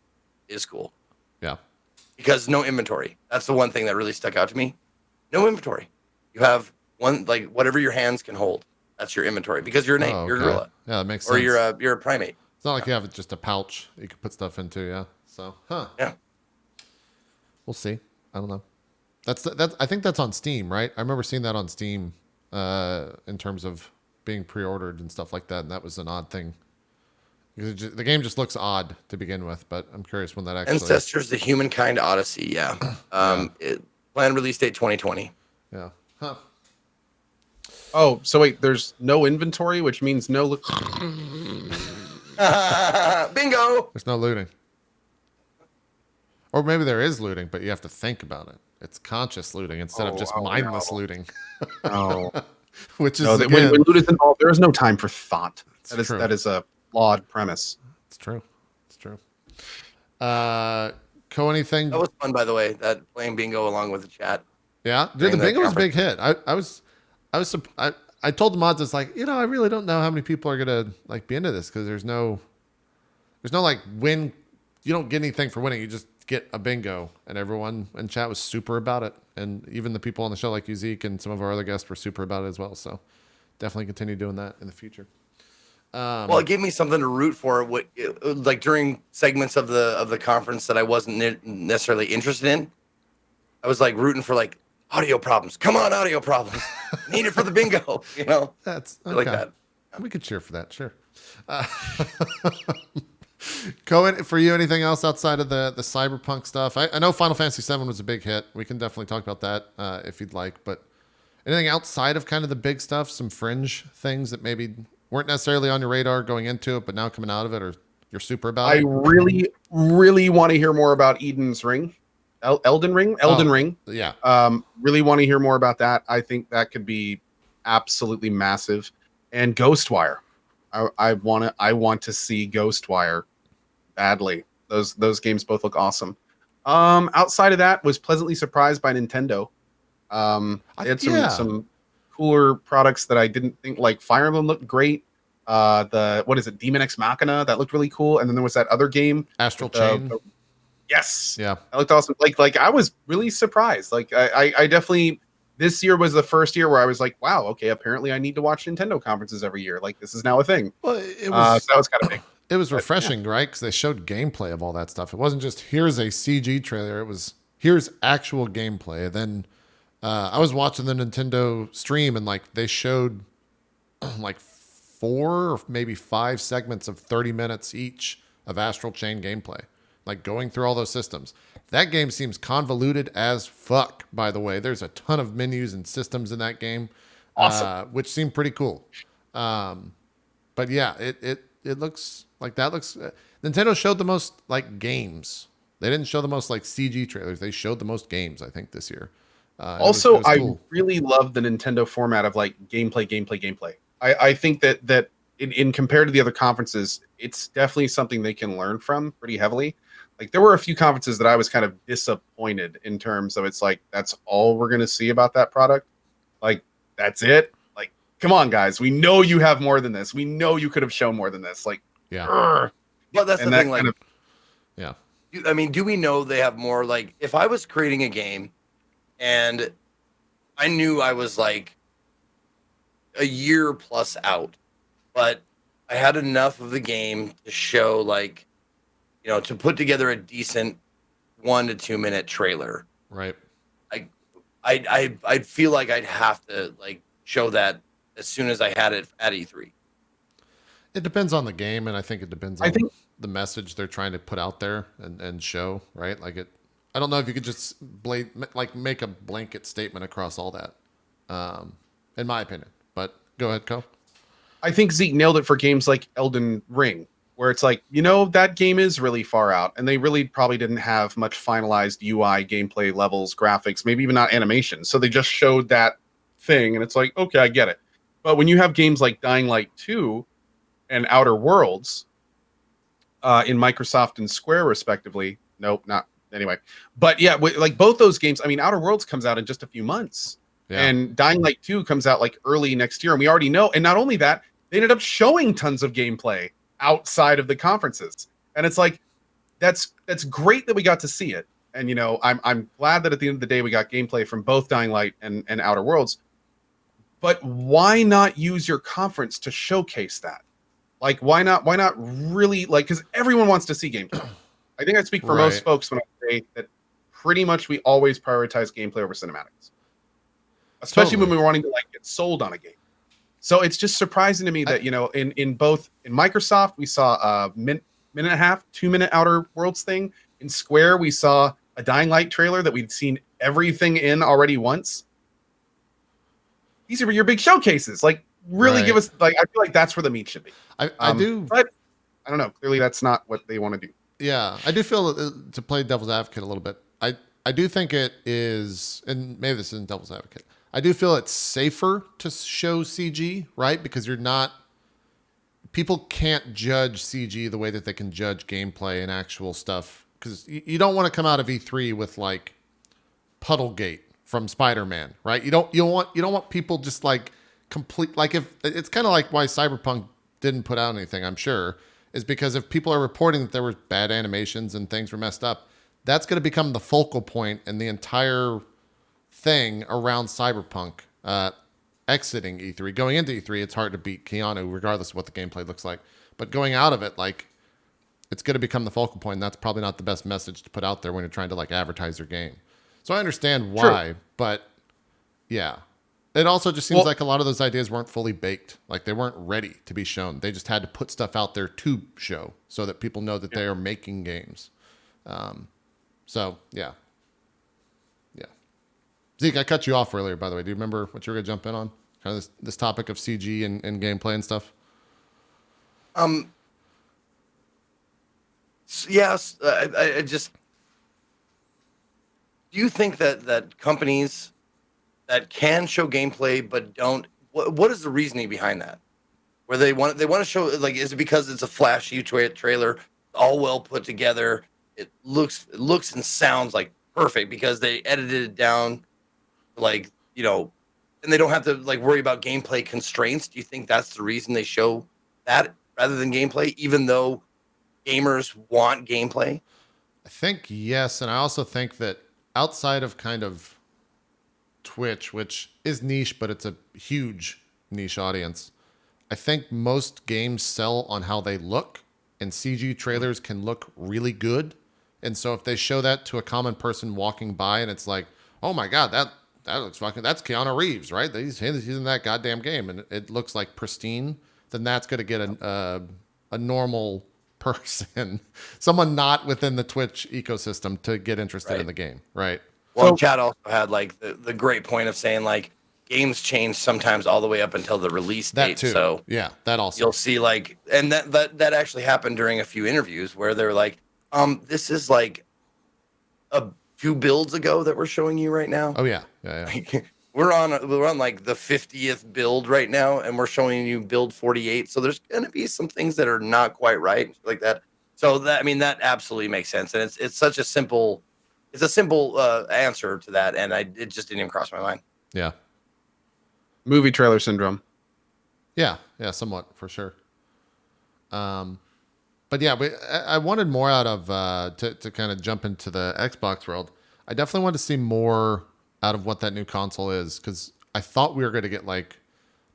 is cool. Yeah. Because no inventory. That's the one thing that really stuck out to me. No inventory. You have one, like whatever your hands can hold. That's your inventory because you're an ape, you're a gorilla, Yeah, that makes sense. or you're a primate. It's not like you have just a pouch you can put stuff into. Yeah. So, Yeah. We'll see. I don't know. That's I think that's on Steam, right? I remember seeing that on Steam in terms of being pre-ordered and stuff like that, and that was an odd thing. Because the game just looks odd to begin with, but I'm curious when that actually. Ancestors: The Humankind Odyssey. Yeah. Planned release date 2020. Yeah. Huh. Oh, so wait, there's no inventory, which means no. Bingo. There's no looting. Or maybe there is looting, but you have to think about it. It's conscious looting instead of just mindless looting. No, Which is no. again, When loot is involved, there is no time for thought. true. That is a flawed premise. it's true. It's true. Anything? That was fun, by the way. That playing bingo along with the chat. Yeah, dude, during the that bingo was a conference. big hit. I told the mods, it's like, I really don't know how many people are gonna like be into this because there's no like win. You don't get anything for winning. You just get a bingo, and everyone in chat was super about it, and even the people on the show like you, Zeke, and some of our other guests were super about it as well. So definitely continue doing that in the future. Well, it gave me something to root for. Like during segments of the conference that I wasn't necessarily interested in, I was like rooting for like audio problems. Come on, audio problems. Need it for the bingo. That's I like okay. that. We could cheer for that, sure. Cohen, for you, anything else outside of the cyberpunk stuff? I know Final Fantasy VII was a big hit. We can definitely talk about that if you'd like. But anything outside of kind of the big stuff, some fringe things that maybe weren't necessarily on your radar going into it, but now coming out of it, or you're super about I it? really, really want to hear more about Eden's Ring. Elden Ring? Elden Ring. Yeah. Really want to hear more about that. I think that could be absolutely massive. And Ghostwire. I want to see Ghostwire badly. Those games both look awesome. Outside of that, was pleasantly surprised by Nintendo. They had some cooler products that I didn't think, like Fire Emblem looked great. What is it, Demon X Machina, that looked really cool. And then there was that other game, Astral Chain. Yes, yeah, that looked awesome. Like I was really surprised. Like I definitely, this year was the first year where I was like, wow, okay, apparently I need to watch Nintendo conferences every year. Like this is now a thing. Well, it was so that was kind of big. It was refreshing, right? Because they showed gameplay of all that stuff. It wasn't just here's a CG trailer. It was here's actual gameplay. And then I was watching the Nintendo stream, and like they showed like 4 or maybe 5 segments of 30 minutes each of Astral Chain gameplay, like going through all those systems. That game seems convoluted as fuck, by the way. There's a ton of menus and systems in that game, Awesome. which seemed pretty cool. But yeah, it looks like that looks. Nintendo showed the most like games. They didn't show the most like CG trailers. They showed the most games, I think, this year. Also, it was cool. I really love the Nintendo format of like gameplay. I think that in compared to the other conferences, it's definitely something they can learn from pretty heavily. Like there were a few conferences that I was kind of disappointed in terms of it's like, that's all we're going to see about that product. Like, that's it. Like, come on, guys. We know you have more than this. We know you could have shown more than this. Like, yeah. Well, that's the thing. Like, yeah. I mean, do we know they have more? Like, if I was creating a game and I knew I was like a year plus out, but I had enough of the game to show, like, you know, to put together a decent 1 to 2 minute trailer. Right. I'd feel like I'd have to like show that as soon as I had it at E3. It depends on the game, and I think it depends on the message they're trying to put out there and show, right? Like I don't know if you could just make a blanket statement across all that, in my opinion. But go ahead, Co. I think Zeke nailed it for games like Elden Ring, where it's like, you know, that game is really far out, and they really probably didn't have much finalized UI, gameplay levels, graphics, maybe even not animation. So they just showed that thing, and it's like, okay, I get it. But when you have games like Dying Light 2 and Outer Worlds in Microsoft and Square, respectively, nope, not anyway. But yeah, like both those games, I mean, Outer Worlds comes out in just a few months. Yeah. And Dying Light 2 comes out like early next year, and we already know. And not only that, they ended up showing tons of gameplay outside of the conferences, and it's like that's great that we got to see it. And you know, I'm glad that at the end of the day we got gameplay from both Dying Light and Outer Worlds. But why not use your conference to showcase that? Like, why not really, like, because everyone wants to see gameplay. I think I speak for most folks when I say that pretty much we always prioritize gameplay over cinematics, especially when we're wanting to like get sold on a game. So it's just surprising to me that, you know, in Microsoft, we saw a minute and a half, 2 minute Outer Worlds thing. In Square, we saw a Dying Light trailer that we'd seen everything in already once. These are your big showcases. Like, really give us, like, I feel like that's where the meat should be. I do. But I don't know. Clearly, that's not what they want to do. Yeah, I do feel to play devil's advocate a little bit. I do think it is, and maybe this isn't devil's advocate. I do feel it's safer to show CG, right? Because people can't judge CG the way that they can judge gameplay and actual stuff. Because you don't want to come out of E3 with like Puddlegate from Spider-Man, right? You don't want people just like complete, like, if it's kind of like why Cyberpunk didn't put out anything, I'm sure, is because if people are reporting that there were bad animations and things were messed up, that's going to become the focal point and the entire thing around Cyberpunk exiting E3. Going into E3, it's hard to beat Keanu regardless of what the gameplay looks like. But going out of it, like, it's going to become the focal point, and that's probably not the best message to put out there when you're trying to like advertise your game. So I understand why, but yeah. It also just seems Well- like a lot of those ideas weren't fully baked. Like they weren't ready to be shown. They just had to put stuff out there to show so that people know that they are making games. So yeah. Yeah. Zeke, I cut you off earlier, by the way. Do you remember what you were going to jump in on? Kind of this topic of CG and gameplay and stuff? Yes, I just. Do you think that companies that can show gameplay but don't? What is the reasoning behind that? Where they want to show, like, is it because it's a flashy trailer, all well put together? It looks and sounds like perfect because they edited it down, like, and they don't have to like worry about gameplay constraints. Do you think that's the reason they show that rather than gameplay, even though gamers want gameplay? I think yes, and I also think that outside of kind of Twitch, which is niche, but it's a huge niche audience, I think most games sell on how they look, and CG trailers can look really good. And so if they show that to a common person walking by and it's like, oh my God, that looks fucking, that's Keanu Reeves, right? He's in that goddamn game and it looks like pristine, then that's going to get a normal person, someone not within the Twitch ecosystem to get interested in the game, right? Well, Chad also had like the great point of saying like games change sometimes all the way up until the release That date. too. So Yeah, that also. you'll see like, and that actually happened during a few interviews where they were like, this is like a few builds ago that we're showing you right now. Oh yeah, yeah. Like, we're on like the 50th build right now, and we're showing you build 48. So there's going to be some things that are not quite right, like that. So that, I mean, that absolutely makes sense, and it's such a simple, answer to that, and it just didn't even cross my mind. Yeah. Movie trailer syndrome. Yeah, somewhat for sure. But yeah, I wanted more out of to kind of jump into the Xbox world. I definitely wanted to see more out of what that new console is, because I thought we were going to get like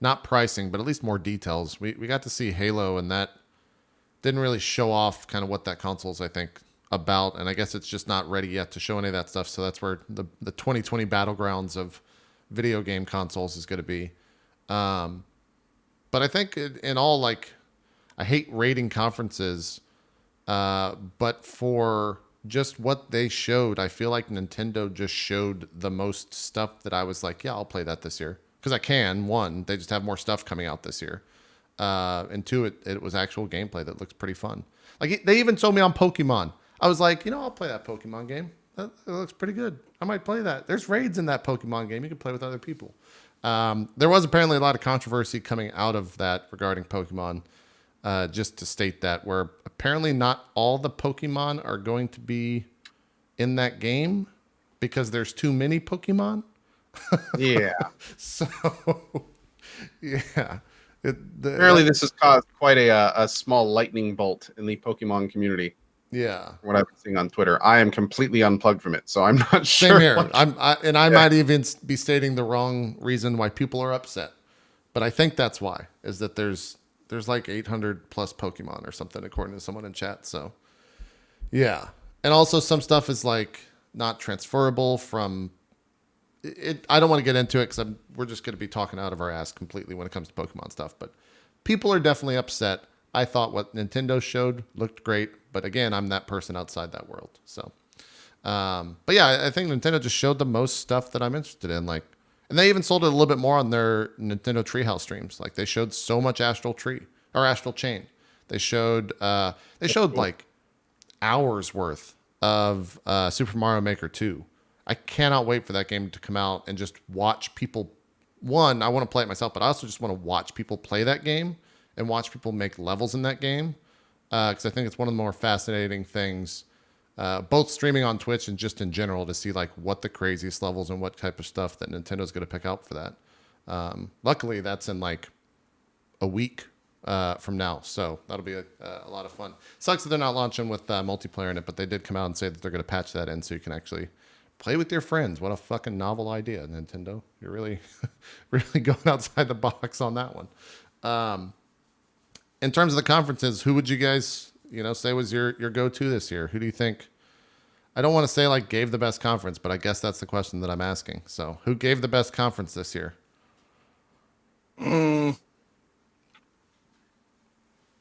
not pricing, but at least more details. We got to see Halo, and that didn't really show off kind of what that console is, I think, about. And I guess it's just not ready yet to show any of that stuff. So that's where the 2020 battlegrounds of video game consoles is going to be. But I think in all, like, I hate rating conferences, but for just what they showed, I feel like Nintendo just showed the most stuff that I was like, yeah, I'll play that this year. Because I can. One, they just have more stuff coming out this year. And two, it was actual gameplay that looks pretty fun. Like, they even told me on Pokemon. I was like, I'll play that Pokemon game. That looks pretty good. I might play that. There's raids in that Pokemon game. You can play with other people. There was apparently a lot of controversy coming out of that regarding Pokemon. Just to state that, where apparently not all the Pokemon are going to be in that game because there's too many Pokemon. Yeah. So, yeah. Apparently, this has caused quite a small lightning bolt in the Pokemon community. Yeah. From what I've been seeing on Twitter, I am completely unplugged from it, so I'm not sure. Same here. I might even be stating the wrong reason why people are upset, but I think that's why, is that there's like 800 plus Pokemon or something, according to someone in chat. So, yeah. And also some stuff is like not transferable from it. I don't want to get into it because we're just going to be talking out of our ass completely when it comes to Pokemon stuff. But people are definitely upset. I thought what Nintendo showed looked great. But again, I'm that person outside that world. So, but yeah, I think Nintendo just showed the most stuff that I'm interested in. Like, and they even sold it a little bit more on their Nintendo Treehouse streams. Like, they showed so much Astral Chain. They showed like hours worth of Super Mario Maker 2. I cannot wait for that game to come out and just watch people. One, I want to play it myself, but I also just want to watch people play that game and watch people make levels in that game. Because I think it's one of the more fascinating things, both streaming on Twitch and just in general, to see like what the craziest levels and what type of stuff that Nintendo's going to pick out for that. Luckily, that's in like a week from now, so that'll be a lot of fun. Sucks that they're not launching with multiplayer in it, but they did come out and say that they're going to patch that in so you can actually play with your friends. What a fucking novel idea, Nintendo! You're really, really going outside the box on that one. In terms of the conferences, who would you guys, say was your go-to this year? Who do you think? I don't want to say like gave the best conference, but I guess that's the question that I'm asking. So, who gave the best conference this year? Mm,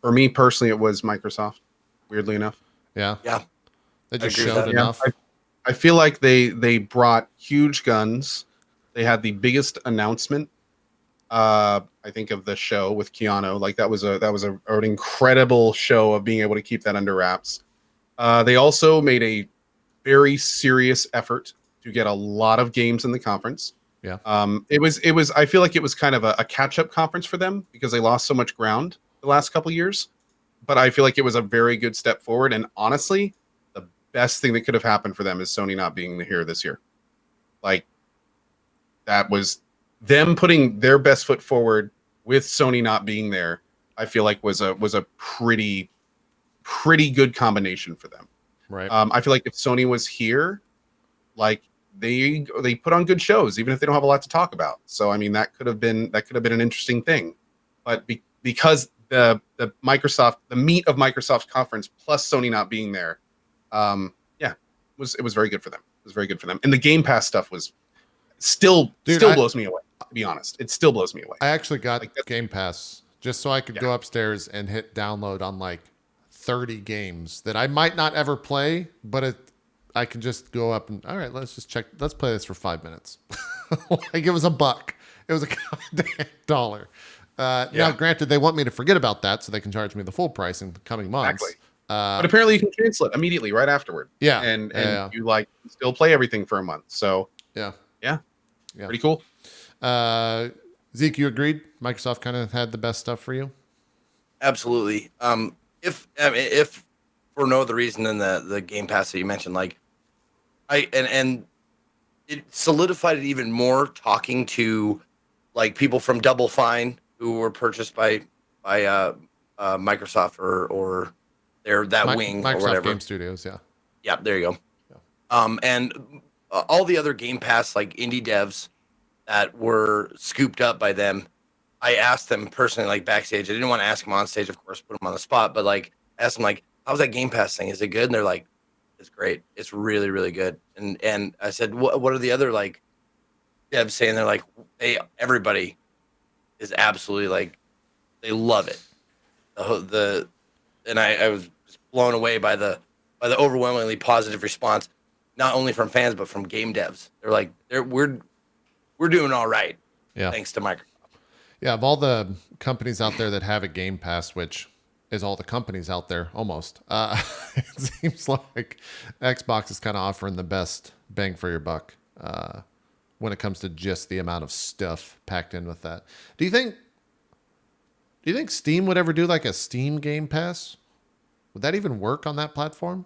For me personally, it was Microsoft. Weirdly enough, Yeah, yeah, they just agree with showed that. enough. I feel like they brought huge guns. They had the biggest announcement. I think of the show with Keanu. Like that was an incredible show of being able to keep that under wraps. They also made a very serious effort to get a lot of games in the conference. Yeah. It was. I feel like it was kind of a catch up conference for them because they lost so much ground the last couple years. But I feel like it was a very good step forward. And honestly, the best thing that could have happened for them is Sony not being here this year. Like that was them putting their best foot forward with Sony not being there. I feel like was a pretty good combination for them. Right. I feel like if Sony was here, like they put on good shows, even if they don't have a lot to talk about. So I mean, that could have been an interesting thing, but because the Microsoft, the meat of Microsoft's conference plus Sony not being there, yeah, it was very good for them. It was very good for them, and the Game Pass stuff was still blows me away. To be honest, it still blows me away. I actually got Like, Game Pass just so I could go upstairs and hit download on like 30 games that I might not ever play, but I can just go up and all right, let's just check. Let's play this for 5 minutes. Like it was $1. It was a goddamn dollar. Now, granted, they want me to forget about that so they can charge me the full price in the coming months. Exactly. But apparently, you can cancel it immediately right afterward. Yeah, and yeah. you like still play everything for a month. So yeah, pretty cool. Zeke, you agreed? Microsoft kind of had the best stuff for you. Absolutely. If for no other reason than the Game Pass that you mentioned, like and it solidified it even more talking to like people from Double Fine who were purchased by Microsoft or their wing Microsoft or whatever. Game Studios, yeah. Yeah, there you go. Yeah. And all the other Game Pass like indie devs that were scooped up by them, I asked them personally, like backstage. I didn't want to ask them on stage, of course, put them on the spot, but like asked them, like, how's that Game Pass thing? Is it good? And they're like, it's great. It's really, really good. And I said, what are the other like devs saying? They're like, everybody is absolutely like, they love it. And I was just blown away by the overwhelmingly positive response, not only from fans but from game devs. They're like, we're doing all right, thanks to Microsoft. Yeah, of all the companies out there that have a Game Pass, which is all the companies out there almost, it seems like Xbox is kind of offering the best bang for your buck when it comes to just the amount of stuff packed in with that. Do you think Steam would ever do like a Steam Game Pass? Would that even work on that platform?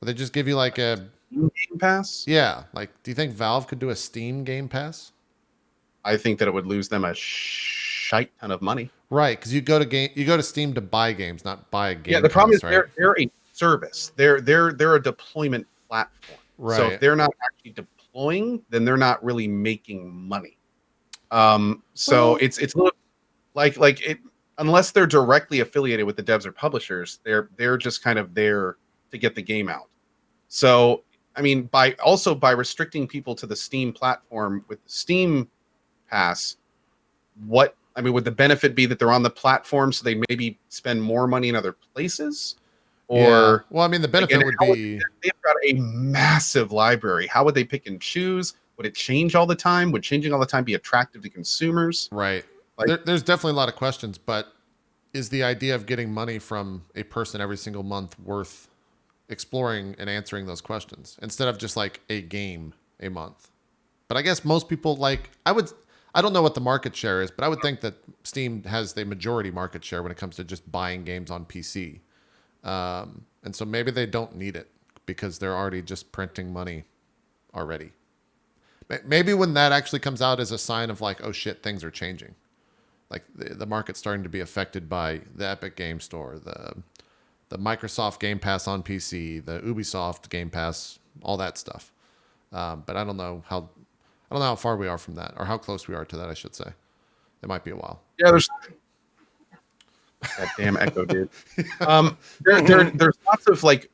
Would they just give you like a Game Pass? Yeah, like do you think Valve could do a Steam Game Pass? I think that it would lose them a shite ton of money. Right, because you go to Steam to buy games, not buy a game. Yeah, the problem is right? they're a service. They're a deployment platform. Right. So if they're not actually deploying, then they're not really making money. It's a little like it unless they're directly affiliated with the devs or publishers, they're just kind of there to get the game out. So I mean, by restricting people to the Steam platform with the Steam Pass, would the benefit be that they're on the platform so they maybe spend more money in other places? Or well, I mean, the benefit would be they've got a massive library. How would they pick and choose? Would it change all the time? Would changing all the time be attractive to consumers? Right. There's definitely a lot of questions, but is the idea of getting money from a person every single month worth exploring and answering those questions instead of just like a game a month? But I guess most people I don't know what the market share is, but I would think that Steam has the majority market share when it comes to just buying games on PC. And so maybe they don't need it because they're already just printing money already. Maybe when that actually comes out as a sign of like, oh shit, things are changing. Like the market's starting to be affected by the Epic Game Store, the Microsoft Game Pass on PC, the Ubisoft Game Pass, all that stuff. But I don't know how far we are from that, or how close we are to that, I should say. It might be a while. Yeah, there's that damn echo, dude. There's lots of like,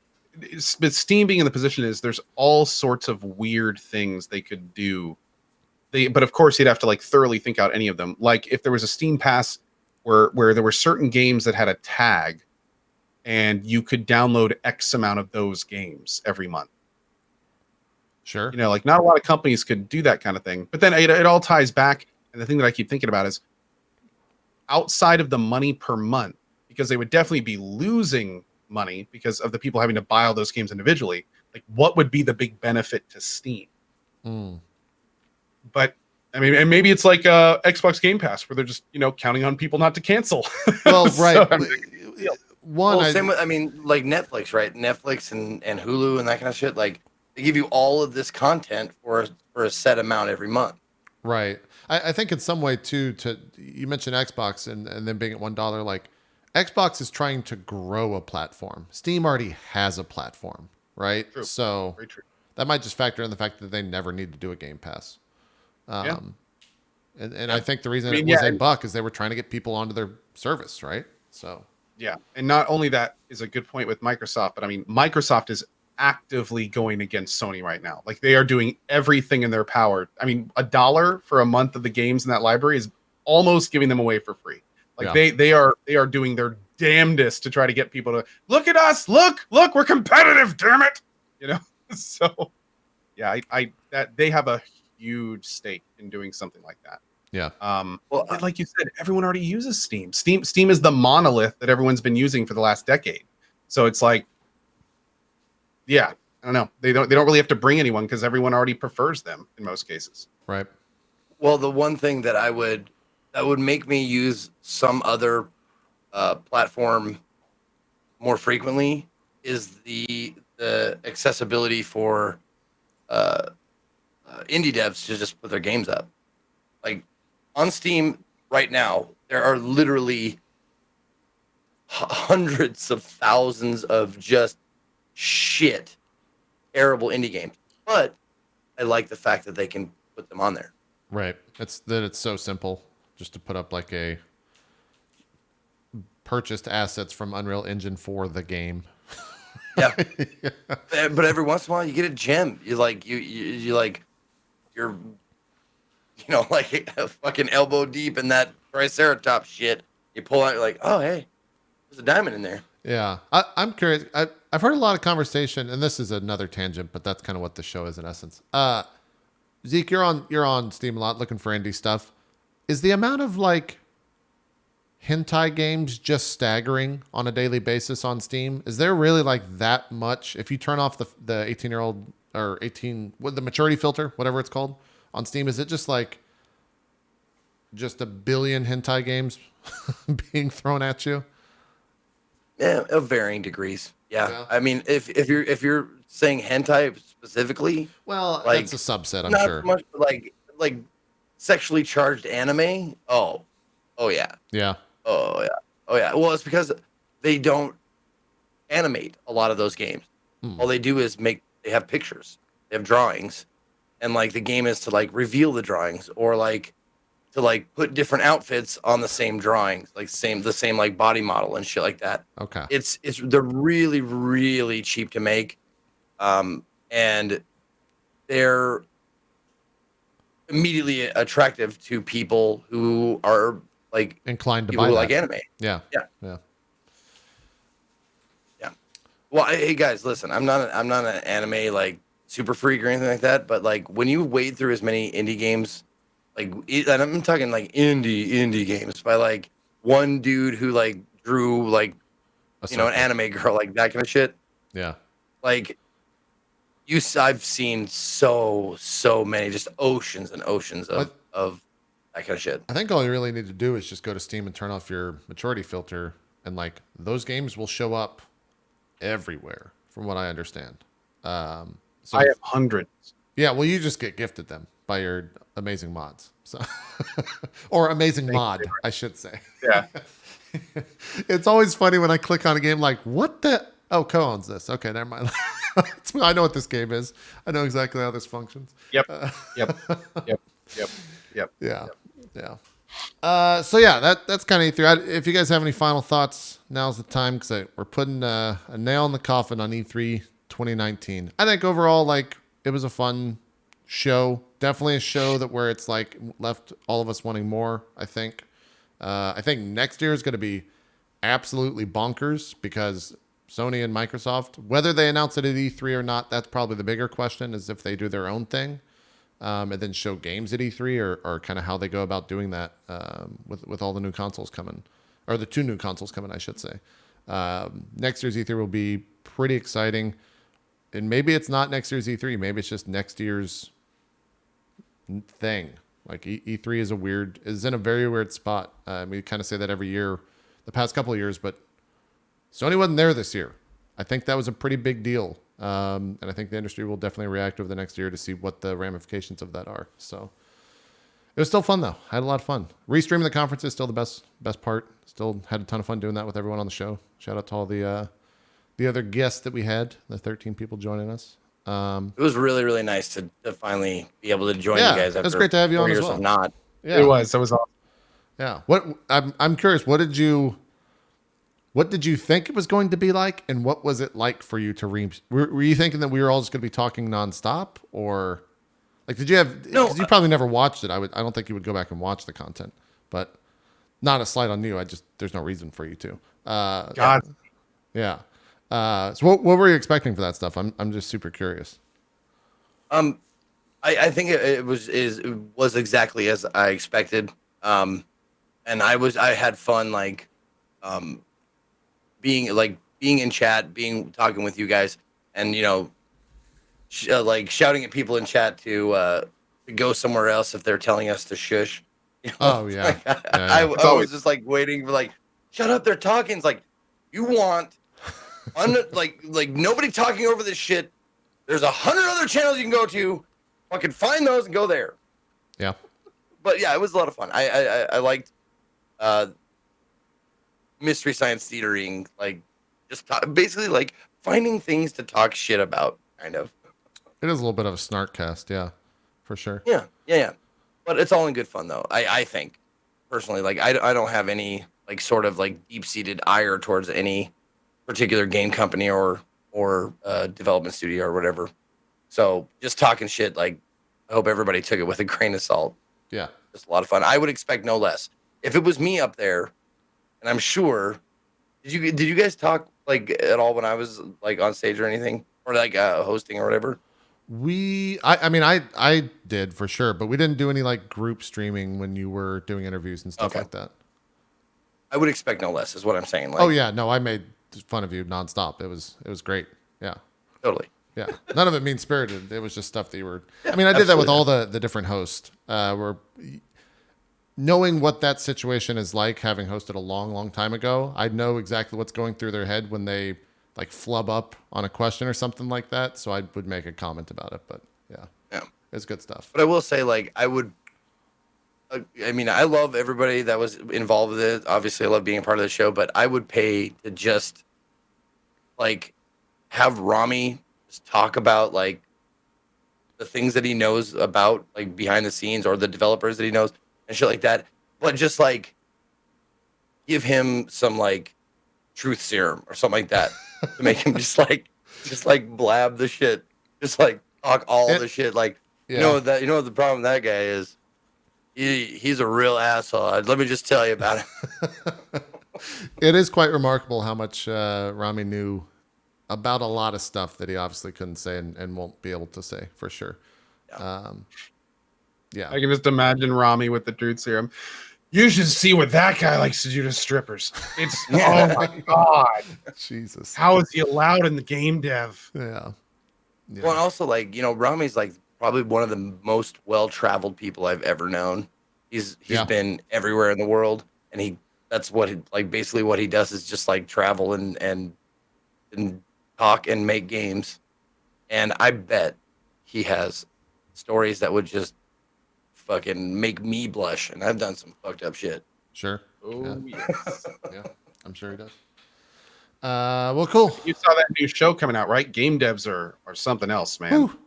but Steam being in the position is there's all sorts of weird things they could do but of course you'd have to like thoroughly think out any of them. Like if there was a Steam Pass where there were certain games that had a tag, and you could download X amount of those games every month. Sure. You know, like not a lot of companies could do that kind of thing. But then it all ties back. And the thing that I keep thinking about is outside of the money per month, because they would definitely be losing money because of the people having to buy all those games individually. Like, what would be the big benefit to Steam? But I mean, and maybe it's like Xbox Game Pass, where they're just, you know, counting on people not to cancel. Well, right. Same with, I mean, like Netflix, right? Netflix and Hulu and that kind of shit. Like, they give you all of this content for a set amount every month. Right. I think in some way too, you mentioned Xbox and then being at $1, like Xbox is trying to grow a platform. Steam already has a platform, right? True. So Very true. that might just factor in the fact that they never need to do a Game Pass. And I think the reason it was $1 is they were trying to get people onto their service, right? So yeah, and not only that is a good point with Microsoft, but I mean, Microsoft is actively going against Sony right now. Like they are doing everything in their power. I mean, $1 for a month of the games in that library is almost giving them away for free. Like they are doing their damnedest to try to get people to look at us, look, we're competitive, damn it. You know, so yeah, that they have a huge stake in doing something like that. Yeah. Well, like you said, everyone already uses Steam. Steam is the monolith that everyone's been using for the last decade. So it's like, yeah, I don't know. They don't really have to bring anyone because everyone already prefers them in most cases. Right. Well, the one thing that would make me use some other platform more frequently is the accessibility for indie devs to just put their games up. Like on Steam right now, there are literally hundreds of thousands of just terrible indie games. But I like the fact that they can put them on there. Right. It's so simple just to put up like a purchased assets from Unreal Engine for the game. Yeah. But every once in a while you get a gem. You're like a fucking elbow deep in that Triceratops shit. You pull out, you're like, oh, hey, there's a diamond in there. Yeah. I'm curious. I've heard a lot of conversation, and this is another tangent, but that's kind of what the show is in essence. Zeke, you're on Steam a lot looking for indie stuff. Is the amount of like hentai games just staggering on a daily basis on Steam? Is there really like that much? If you turn off the 18-year-old or 18, the maturity filter, whatever it's called on Steam, is it just like just a billion hentai games being thrown at you? Yeah, of varying degrees. Yeah. I mean, if you're saying hentai specifically, well, like, that's a subset, I'm not sure. Much, like sexually charged anime. Oh yeah. Yeah. Oh yeah. Well, it's because they don't animate a lot of those games. All they do is they have pictures, they have drawings, and like the game is to like reveal the drawings or like to like put different outfits on the same drawings, like the same like body model and shit like that. Okay. They're really, really cheap to make. And they're immediately attractive to people who are like inclined to people buy who that. like anime. Yeah. Well, hey guys, listen, I'm not an anime like super freak or anything like that, but like when you wade through as many indie games, like, and I'm talking like indie games by like one dude who like drew like an anime girl, like that kind of shit. Yeah. Like I've seen so many, just oceans and oceans of that kind of shit. I think all you really need to do is just go to Steam and turn off your maturity filter, and like those games will show up everywhere, from what I understand. So I have hundreds. Yeah, well, you just get gifted them by your amazing mods, so or amazing mod, I should say. Yeah. It's always funny when I click on a game like, what the? Oh, co-owns this. Okay, never mind. I know what this game is. I know exactly how this functions. Yep. Yeah. So yeah, that's kind of E3. If you guys have any final thoughts, now's the time because we're putting a nail in the coffin on E3 2019. I think overall, like, it was a fun show. Definitely a show that where it's like left all of us wanting more. I think next year is going to be absolutely bonkers because Sony and Microsoft, whether they announce it at E3 or not, that's probably the bigger question. Is if they do their own thing, and then show games at E3, or kind of how they go about doing that with all the new consoles coming, or the 2 new consoles coming, I should say. Next year's E3 will be pretty exciting. And maybe it's not next year's E3. Maybe it's just next year's thing. Like E3 is in a very weird spot. We kind of say that every year, the past couple of years, but Sony wasn't there this year. I think that was a pretty big deal. And I think the industry will definitely react over the next year to see what the ramifications of that are. So it was still fun though. I had a lot of fun. Restreaming the conference is still the best part. Still had a ton of fun doing that with everyone on the show. Shout out to all the other guests that we had, the 13 people joining us. It was really, really nice to finally be able to join you guys. It's great to have you on as well. Of not. Yeah. It was awesome. Yeah. I'm curious, what did you think it was going to be like, and what was it like for you to were you thinking that we were all just going to be talking nonstop, or like did you have? No, because you probably never watched it. I don't think you would go back and watch the content, but not a slight on you. There's no reason for you to. God. Yeah. So what were you expecting for that stuff? I'm just super curious. I think it was exactly as I expected. And I had fun being in chat, talking with you guys, and shouting at people in chat to go somewhere else if they're telling us to shush. Oh yeah. I was just waiting for shut up, they're talking. It's like, you want nobody talking over this shit. There's 100 other channels you can go to. Fucking find those and go there. Yeah. But yeah, it was a lot of fun. I liked Mystery Science Theatering, basically finding things to talk shit about, kind of. It is a little bit of a snark cast, yeah, for sure. Yeah. But it's all in good fun, though. I think personally, I don't have any sort of deep-seated ire towards any particular game company or development studio or whatever. So just talking shit, I hope everybody took it with a grain of salt. Yeah. Just a lot of fun. I would expect no less. If it was me up there, and I'm sure, did you guys talk at all when I was on stage or anything, or hosting or whatever? I did for sure, but we didn't do any group streaming when you were doing interviews and stuff like that. I would expect no less, is what I'm saying. Oh yeah, no, I made fun of you nonstop. It was great. Yeah. Totally. Yeah. None of it mean spirited. It was just stuff that you were. I mean, I did that with all the different hosts. Where knowing what that situation is like, having hosted a long time ago, I know exactly what's going through their head when they flub up on a question or something like that. So I would make a comment about it. But yeah, it's good stuff. But I will say, I would. I mean, I love everybody that was involved with it. Obviously, I love being a part of the show, but I would pay to just have Rami just talk about the things that he knows about behind the scenes, or the developers that he knows and shit like that. But just give him some truth serum or something like that to make him just blab the shit, just talk all the shit. You know the problem with that guy is. He's a real asshole. Let me just tell you about it. It is quite remarkable how much Rami knew about a lot of stuff that he obviously couldn't say and won't be able to say for sure. Yeah. I can just imagine Rami with the truth serum. You should see what that guy likes to do to strippers. It's oh my god, Jesus! How is he allowed in the game dev? Yeah. Well, and also Rami's probably one of the most well-traveled people I've ever known. He's been everywhere in the world, and that's what basically what he does is just travel and talk and make games. And I bet he has stories that would just fucking make me blush, and I've done some fucked up shit. Sure. Oh yes. Yeah, I'm sure he does. Well, cool. You saw that new show coming out, right? Game devs are something else, man. Whew.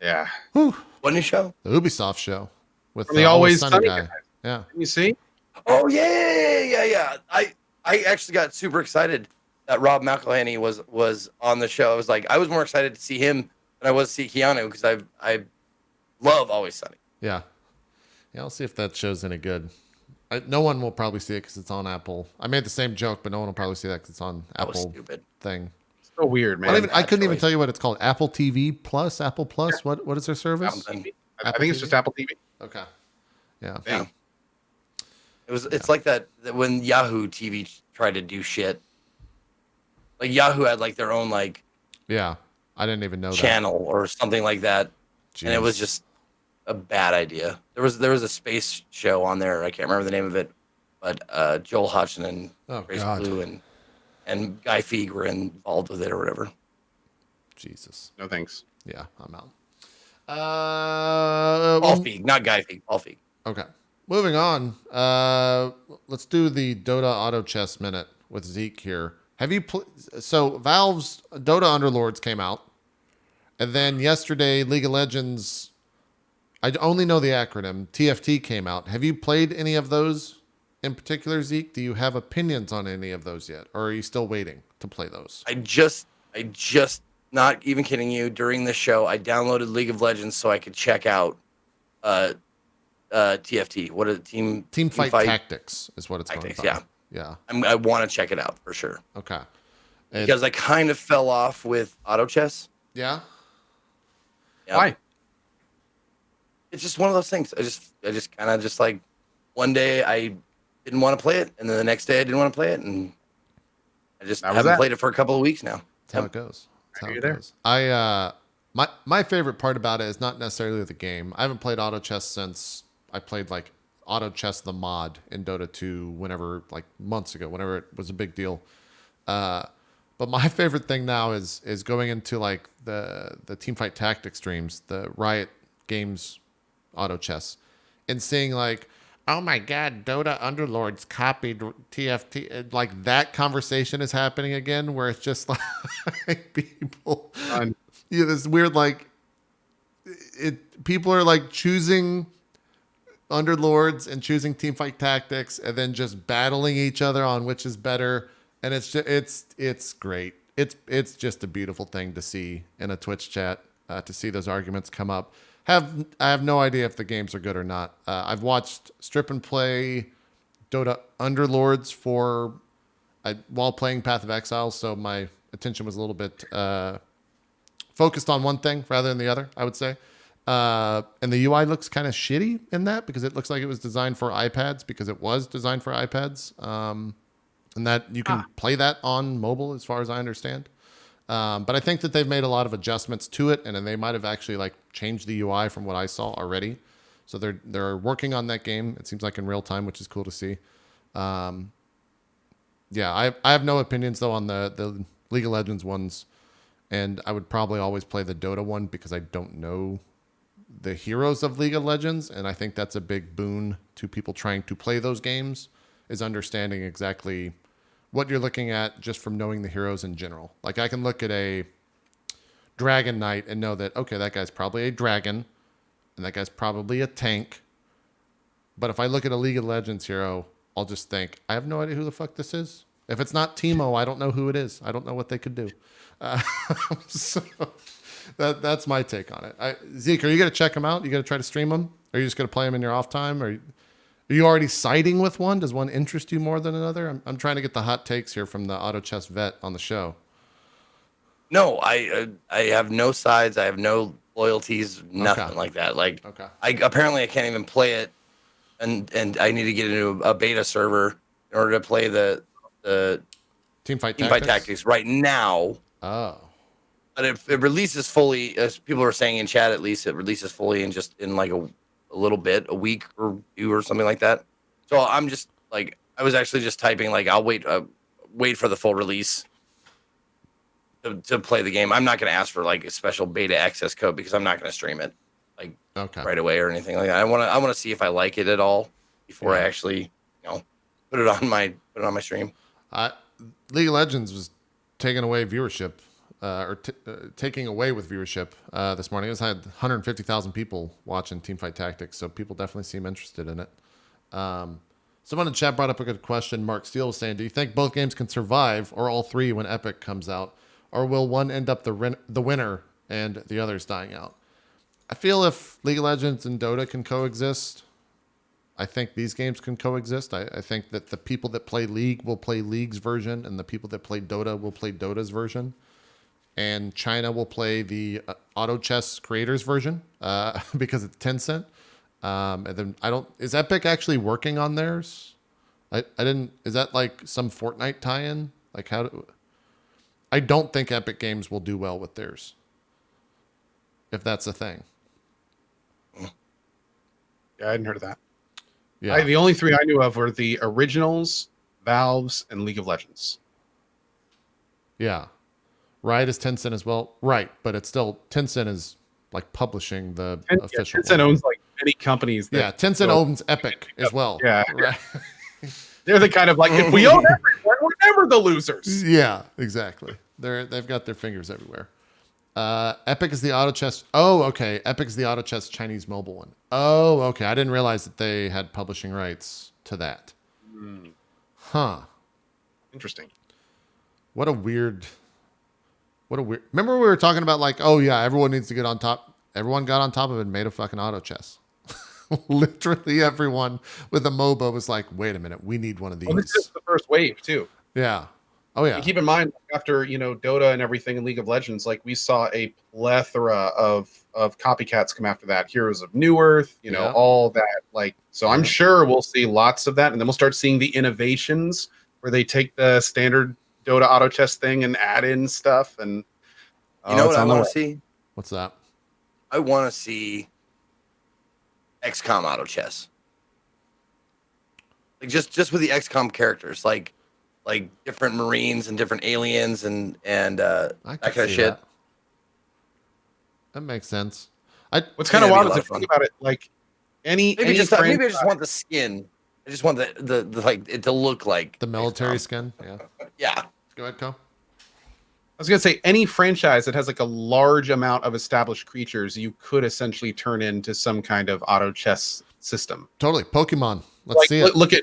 Yeah. Whew. What new show? The Ubisoft show with the Always Sunny guy. guy. Yeah. Can you see? Oh yeah. I actually got super excited that Rob McElhenney was on the show. I was more excited to see him than I was to see Keanu, because Love Always Sunny. Yeah. Yeah, I'll see if that show's any good. No one will probably see it because it's on Apple. I made the same joke, but no one will probably see that because it's on That was Apple stupid. thing. So weird, man. I couldn't even tell you what it's called. Apple TV Plus, Apple Plus. Yeah. What is their service? Something. I think it's just Apple TV. Okay. Yeah. Yeah. It's like that when Yahoo TV tried to do shit. Like Yahoo had like their own like Yeah. I didn't even know channel or something like that. Jeez. And it was just a bad idea. There was a space show on there. I can't remember the name of it, but Joel Hutchin and Grace Blue and Guy Fieg were involved with it or whatever. Jesus. No thanks. Yeah, I'm out. Paul Feig, not Guy Fieg. Paul Feig. Okay. Moving on. Let's do the Dota Auto Chess Minute with Zeke here. Have you so Valve's Dota Underlords came out, and then yesterday League of Legends, I only know the acronym, TFT came out. Have you played any of those in particular, Zeke? Do you have opinions on any of those yet, or are you still waiting to play those? I just not even kidding you, during the show I downloaded League of Legends so I could check out TFT. What is it? Team Fight Tactics is what it's Tactics, going by. Yeah. I want to check it out for sure. Okay. Because I kind of fell off with auto chess. Yeah. Why? It's just one of those things. I just kind of just like one day I didn't want to play it, and then the next day I didn't want to play it, and I just haven't played it for a couple of weeks now. That's how it goes. That's how it goes. My favorite part about it is not necessarily the game. I haven't played auto chess since I played like Auto Chess the mod in Dota 2 whenever, like months ago, whenever it was a big deal. But my favorite thing now is going into like the Teamfight Tactics streams, the Riot Games Auto Chess, and seeing like, oh my God, Dota Underlords copied TFT. Like that conversation is happening again, where it's just like people, this weird like people are like choosing Underlords and choosing Teamfight Tactics and then just battling each other on which is better, and it's great. It's just a beautiful thing to see in a Twitch chat, to see those arguments come up. I have no idea if the games are good or not. I've watched Strip and Play Dota Underlords while playing Path of Exile, so my attention was a little bit focused on one thing rather than the other, I would say. And the UI looks kind of shitty in that because it looks like it was designed for iPads, because it was designed for iPads. And that you can play that on mobile as far as I understand. But I think that they've made a lot of adjustments to it, and then they might have actually like changed the UI from what I saw already. So they're working on that game. It seems like in real time, which is cool to see. Yeah, I have no opinions though on the League of Legends ones, and I would probably always play the Dota one because I don't know the heroes of League of Legends, and I think that's a big boon to people trying to play those games, is understanding exactly what you're looking at just from knowing the heroes in general. Like I can look at a Dragon Knight and know that, okay, that guy's probably a dragon and that guy's probably a tank. But if I look at a League of Legends hero, I'll just think, I have no idea who the fuck this is. If it's not Teemo, I don't know who it is. I don't know what they could do. So that's my take on it. Zeke, are you going to check them out? You going to try to stream them? Or are you just going to play them in your off time? Or are you already siding with one? Does one interest you more than another? I'm trying to get the hot takes here from the Auto Chess vet on the show. No, I have no sides. I have no loyalties, nothing like that. Like, I can't even play it, and I need to get into a beta server in order to play the Teamfight Tactics right now. Oh. But it releases fully, as people are saying in chat, at least it releases fully in like a little bit, a week or two or something like that. So I'm just like, I was actually just typing like, I'll wait for the full release to play the game. I'm not going to ask for like a special beta access code because I'm not going to stream it like right away or anything like that. I want to see if I like it at all before I actually, put it on my stream. League of Legends was taking away viewership. Taking away with viewership this morning. It had 150,000 people watching Teamfight Tactics, so people definitely seem interested in it. Someone in chat brought up a good question. Mark Steele was saying, do you think both games can survive, or all three when Epic comes out? Or will one end up the winner and the others dying out? I feel if League of Legends and Dota can coexist, I think these games can coexist. I think that the people that play League will play League's version, and the people that play Dota will play Dota's version. And China will play the Auto Chess creators version because it's Tencent. And then is Epic actually working on theirs? I didn't. Is that like some Fortnite tie-in? Like I don't think Epic Games will do well with theirs, if that's a thing. Yeah, I hadn't heard of that. Yeah. The only three I knew of were the Originals, Valves, and League of Legends. Yeah. Riot is Tencent as well. Right. But it's still, Tencent is like publishing the official Tencent one. owns like many companies. Yeah. Tencent owns Epic as well. Yeah. Right. They're the kind of like, if we own everyone, we're never the losers. Yeah, exactly. They've got their fingers everywhere. Epic is the auto chess. Oh, okay. Epic is the auto chess Chinese mobile one. Oh, okay. I didn't realize that they had publishing rights to that. Huh. Interesting. What a weird. Remember we were talking about like, oh yeah, everyone needs to get on top. Everyone got on top of it and made a fucking auto chess. Literally everyone with a MOBA was like, wait a minute, we need one of these. Well, this is the first wave too. Yeah. Oh yeah. And keep in mind, after Dota and everything in League of Legends, like we saw a plethora of copycats come after that. Heroes of New Earth, Yeah. all that. Like, so I'm sure we'll see lots of that, and then we'll start seeing the innovations where they take the standard Dota auto chess thing and add in stuff. And You know what I want to see? What's that? I want to see XCOM auto chess. Like just with the XCOM characters, like different Marines and different aliens and that I kind can of see shit. That makes sense. What's kind of That'd be wild a is lot if of you fun. think about it, like Maybe any I just franchise- want the skin. I just want the like it to look like The military XCOM. skin. Yeah. Yeah. Go ahead, Co. I was gonna say any franchise that has like a large amount of established creatures, you could essentially turn into some kind of auto chess system. Totally. Pokemon. Let's see it. Look at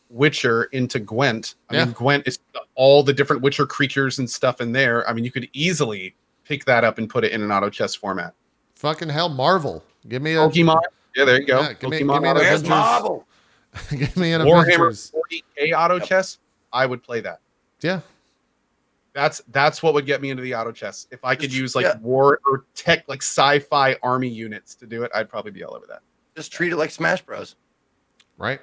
Witcher into Gwent. I Yeah. mean, Gwent is all the different Witcher creatures and stuff in there. I mean, you could easily pick that up and put it in an auto chess format. Fucking hell, Marvel. Give me a Pokemon. Yeah, there you go. Yeah, give me Pokemon an auto- Where's Avengers. Marvel? give me an Warhammer Avengers. 40K auto chess. I would play that. Yeah. That's what would get me into the auto chess. If I could Just- use like yeah. war or tech, like sci-fi army units to do it, I'd probably be all over that. Just treat it like Smash Bros. Right.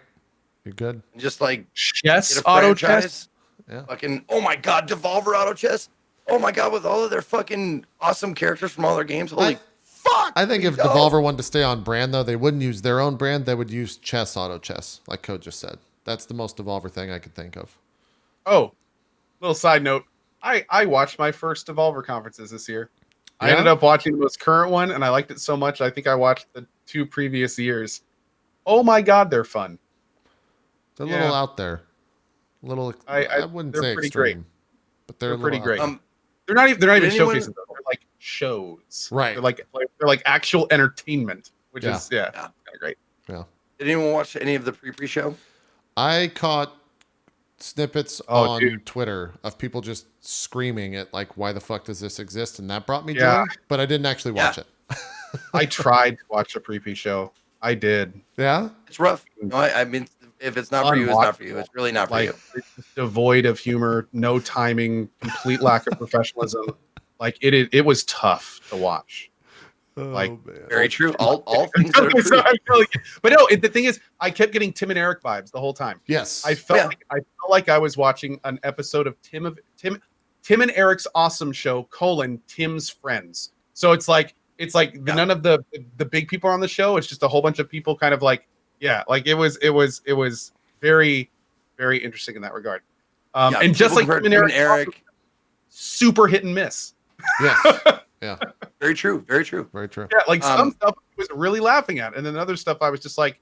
You're good. And just like Chess get a auto franchise. chess. Yeah. Fucking oh my god, Devolver auto chess. Oh my god, with all of their fucking awesome characters from all their games. Holy fuck! I think if No. Devolver wanted to stay on brand, though, they wouldn't use their own brand. They would use chess auto chess, like Code just said. That's the most Devolver thing I could think of. Oh, little side note. I watched my first Devolver conferences this year. I Yeah? ended up watching the most current one, and I liked it so much. I think I watched the 2 previous years. Oh my god, they're fun. They're a Yeah. little out there. A little. I wouldn't they're say pretty extreme, but They're a little pretty out great. there. They're not even Did anyone- showcases though. They're like shows. Right. They're like actual entertainment, which Yeah. is kind Yeah. of great. Yeah. Did anyone watch any of the pre-show? I caught snippets Oh, on dude. Twitter of people just screaming at like, "Why the fuck does this exist?" And that brought me Yeah. joy. But I didn't actually watch it. I tried to watch a pre show. I did. Yeah. It's rough. No, I mean, if it's not for you, it's not for you. It's really not for Like you. it's devoid of humor, no timing, complete lack of professionalism. Like it was tough to watch. Like- man. Very true. All things that are So true. I feel like- but no, the thing is, I kept getting Tim and Eric vibes the whole time. Yes. I felt Yeah. like I was watching an episode of Tim and Eric's Awesome Show : Tim's Friends. So it's like none of the big people are on the show. It's just a whole bunch of people kind of like like it was very, very interesting in that regard. Yeah, And just people like compare Tim and Tim Eric, super hit and miss. Yes. Yeah. Very true. Very true. Very true. Yeah, like some Um, stuff I was really laughing at, and then other stuff I was just like,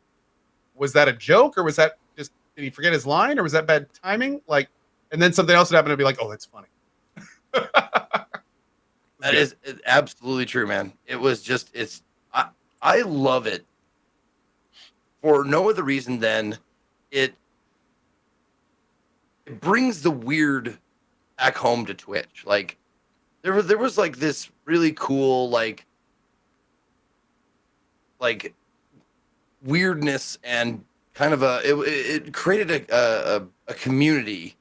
was that a joke, or was that just did he forget his line, or was that bad timing? Like, and then something else would happen, and I'd be like, oh, that's funny. That is absolutely true, man. It was just I love it for no other reason than it brings the weird back home to Twitch. Like there was like this really cool like like weirdness and kind of it created a community,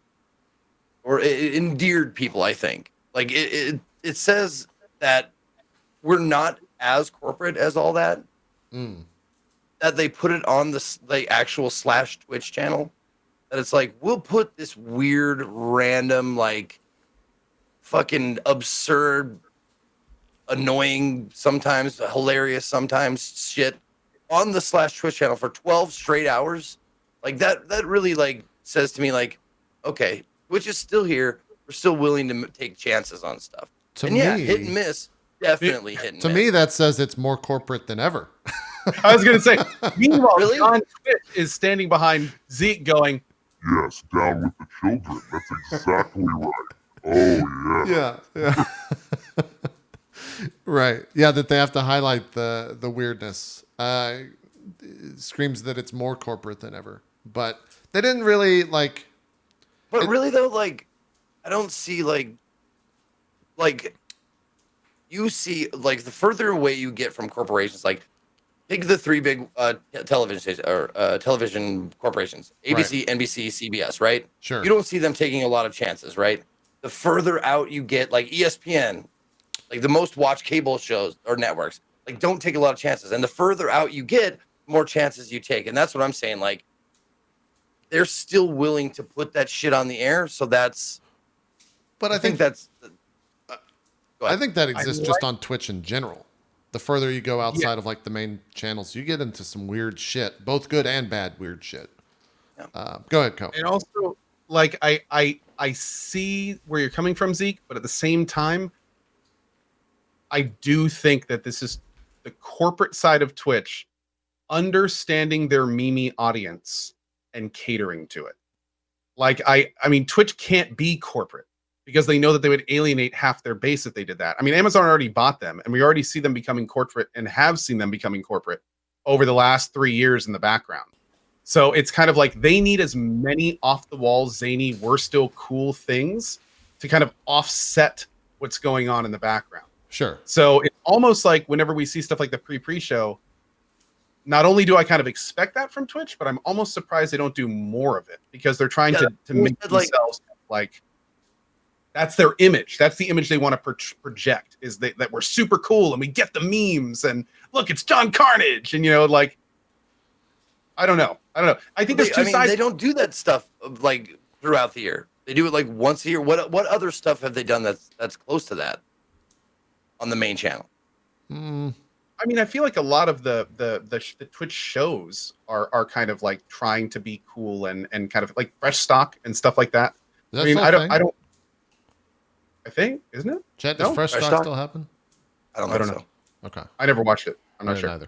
or it endeared people. I think like it says that we're not as corporate as all that. That they put it on the actual / Twitch channel. That it's like, we'll put this weird, random, like fucking absurd, annoying, sometimes hilarious, sometimes shit on the / Twitch channel for 12 straight hours. Like that really like says to me like, okay, Twitch is still here. We're still willing to take chances on stuff. Yeah, hit and miss. Definitely hit and miss. To me, that says it's more corporate than ever. I was going to say, meanwhile, John Twitch is standing behind Zeke going, yes, down with the children. That's exactly right. Oh, yeah. Yeah. Right. Yeah, that they have to highlight the weirdness. Screams that it's more corporate than ever. But they didn't really like... But really, though, like, I don't see, like, you see, like, the further away you get from corporations, like, take the three big television stations or television corporations: ABC, right. NBC, CBS. Right? Sure. You don't see them taking a lot of chances, right? The further out you get, like ESPN, like the most watched cable shows or networks, like don't take a lot of chances. And the further out you get, more chances you take. And that's what I'm saying. Like they're still willing to put that shit on the air. So that's. But I think that's. I think that exists just on Twitch in general. The further you go outside of like the main channels, you get into some weird shit, both good and bad weird shit. Yeah. Go ahead, Co. And also, like I see where you're coming from, Zeke, but at the same time, I do think that this is the corporate side of Twitch understanding their meme audience and catering to it. Like I mean, Twitch can't be corporate because they know that they would alienate half their base if they did that. I mean, Amazon already bought them, and we already see them becoming corporate and have seen them becoming corporate over the last 3 years in the background. So it's kind of like they need as many off-the-wall, zany, we're still cool things to kind of offset what's going on in the background. Sure. So it's almost like whenever we see stuff like the pre-show, not only do I kind of expect that from Twitch, but I'm almost surprised they don't do more of it because they're trying to make themselves like that's their image. That's the image they want to project is that we're super cool and we get the memes and look, it's John Carnage. And, you know, like, I don't know. I think there's two sides. They don't do that stuff like throughout the year. They do it like once a year. What other stuff have they done that's close to that on the main channel? I mean, I feel like a lot of the Twitch shows are kind of like trying to be cool and kind of like Fresh Stock and stuff like that. I mean, I think, isn't it? Chat, does Fresh Stock still happen? I don't know. Okay. I never watched it. I'm not sure either.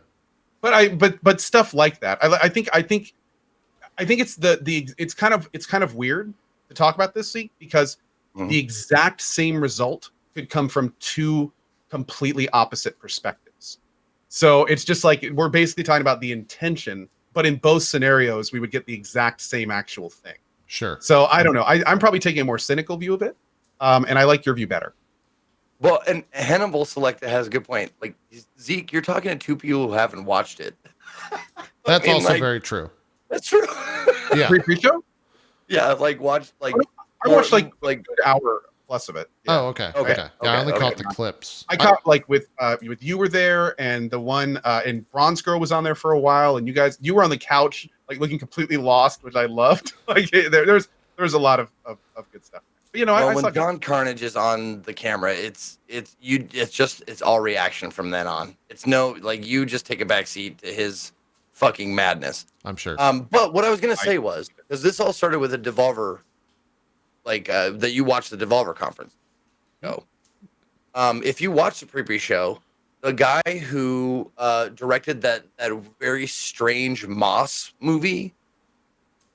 But stuff like that. I think it's it's kind of weird to talk about this week because the exact same result could come from two completely opposite perspectives. So it's just like we're basically talking about the intention, but in both scenarios we would get the exact same actual thing. Sure. So I don't know. I'm probably taking a more cynical view of it. And I like your view better. Well, and Hannibal Selecta has a good point. Like Zeke, you're talking to two people who haven't watched it. That's also very true. That's true. Yeah. Pre-show? Yeah, like watch like I watched like an hour plus of it. Yeah. Oh, okay. Yeah, I only caught the clips. I caught like with you were there and the one and Bronze Girl was on there for a while and you were on the couch like looking completely lost, which I loved. Like there's a lot of good stuff. But, you know, when John Carnage is on the camera, it's all reaction from then on. It's no like you just take a back seat to his fucking madness. I'm sure. But what I was gonna say was because this all started with a Devolver, like that you watched the Devolver conference. If you watch the pre-show, the guy who directed that very strange Moss movie,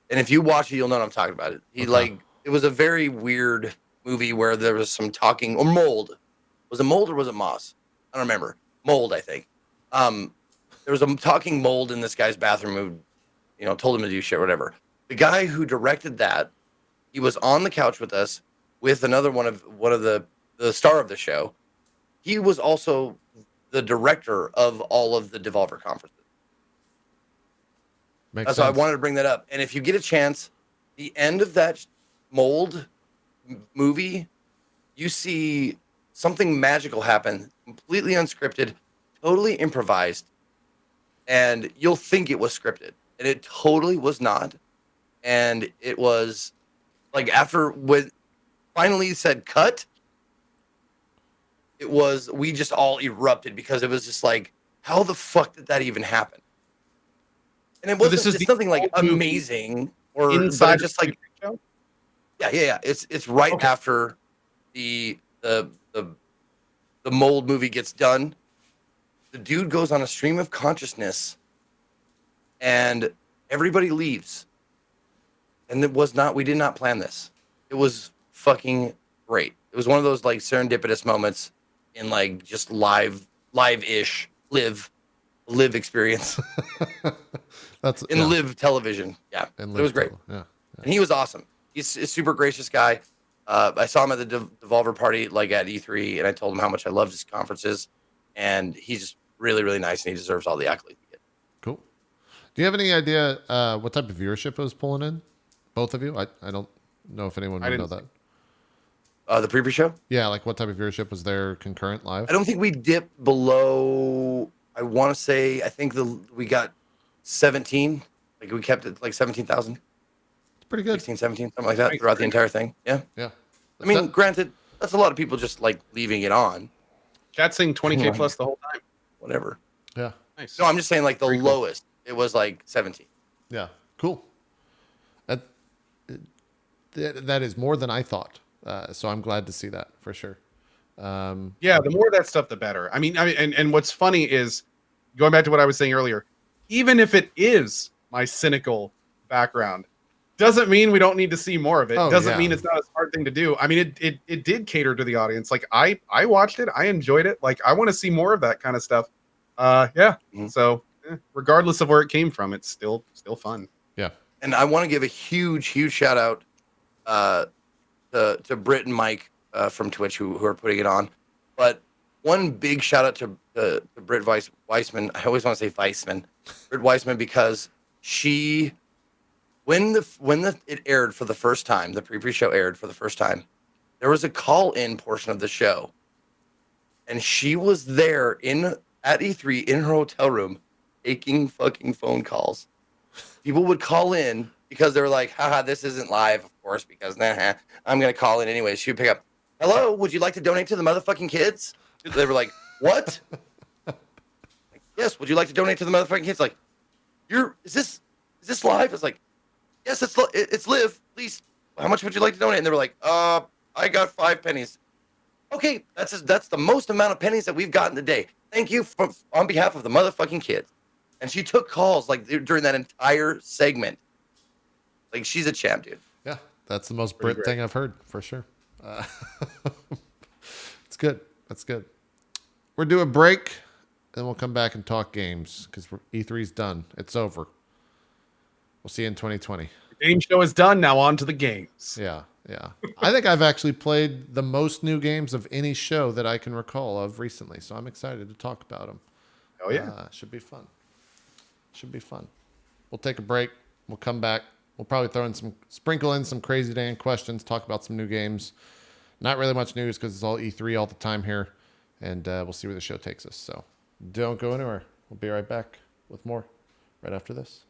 and if you watch it, you'll know what I'm talking about. It was a very weird movie where there was some talking or mold. Was it mold or was it moss? I don't remember. Mold, I think. There was a talking mold in this guy's bathroom who, told him to do shit, whatever. The guy who directed that, he was on the couch with us with another one of the star of the show. He was also the director of all of the Devolver conferences. Makes So I sense. wanted to bring that up. And if you get a chance, the end of that mold movie, you see something magical happen, completely unscripted, totally improvised, and you'll think it was scripted, and it totally was not. And it was like after when finally said cut, we just all erupted because it was just like, how the fuck did that even happen? And it wasn't it's nothing like amazing or inside but it just like show? yeah. It's right after the mold movie gets done. The dude goes on a stream of consciousness and everybody leaves. And we did not plan this. It was fucking great. It was one of those like serendipitous moments in like just live-ish, live experience. That's in live television. Yeah. It was great. Yeah. And he was awesome. He's a super gracious guy. I saw him at the Devolver party, like at E3, and I told him how much I loved his conferences. And he's just really, really nice, and he deserves all the accolades he gets. Cool. Do you have any idea what type of viewership it was pulling in? Both of you? I don't know if anyone would know that. The pre show? Yeah, like what type of viewership was there concurrent live? I don't think we dipped below, I want to say, I think we got 17. Like we kept it like 17,000. It's pretty good. 16, 17, something like that throughout the entire thing. Yeah. Yeah. I mean, granted, that's a lot of people just like leaving it on. Chat saying 20K plus the whole time. Whatever. Yeah. Nice. No, I'm just saying like the lowest. It was like 17. Yeah. Cool. That is more than I thought. So I'm glad to see that for sure. Yeah, the more of that stuff, the better. I mean, and what's funny is going back to what I was saying earlier. Even if it is my cynical background, doesn't mean we don't need to see more of it. Doesn't mean it's not a smart thing to do. I mean, it did cater to the audience. Like I watched it, I enjoyed it. Like I want to see more of that kind of stuff. Yeah. Mm-hmm. So regardless of where it came from, it's still fun. Yeah. And I want to give a huge shout out to Britt and Mike from Twitch who are putting it on. It one big shout out to Britt Weissman. I always want to say Weissman. Britt Weissman, because she, when it aired for the first time, the pre-show aired for the first time, there was a call-in portion of the show. And she was there at E3 in her hotel room taking fucking phone calls. People would call in because they were like, haha, this isn't live, of course, because I'm going to call in anyway. She would pick up, hello, would you like to donate to the motherfucking kids? They were like, what? Like, yes, would you like to donate to the motherfucking kids? Like, is this live? It's like, yes, it's live. Please, how much would you like to donate? And they were like, I got 5 pennies. Okay, that's the most amount of pennies that we've gotten today. Thank you on behalf of the motherfucking kids. And she took calls like during that entire segment. Like, she's a champ, dude. Yeah, that's the most Brit thing I've heard for sure. It's good. That's good. We're doing a break, and we'll come back and talk games because E3's done. It's over. We'll see you in 2020. The game show is done. Now on to the games. Yeah. I think I've actually played the most new games of any show that I can recall of recently, so I'm excited to talk about them. Oh yeah, should be fun. We'll take a break. We'll come back. We'll probably sprinkle in some Crazy Dan questions, talk about some new games. Not really much news because it's all E3 all the time here, and we'll see where the show takes us. So don't go anywhere. We'll be right back with more right after this.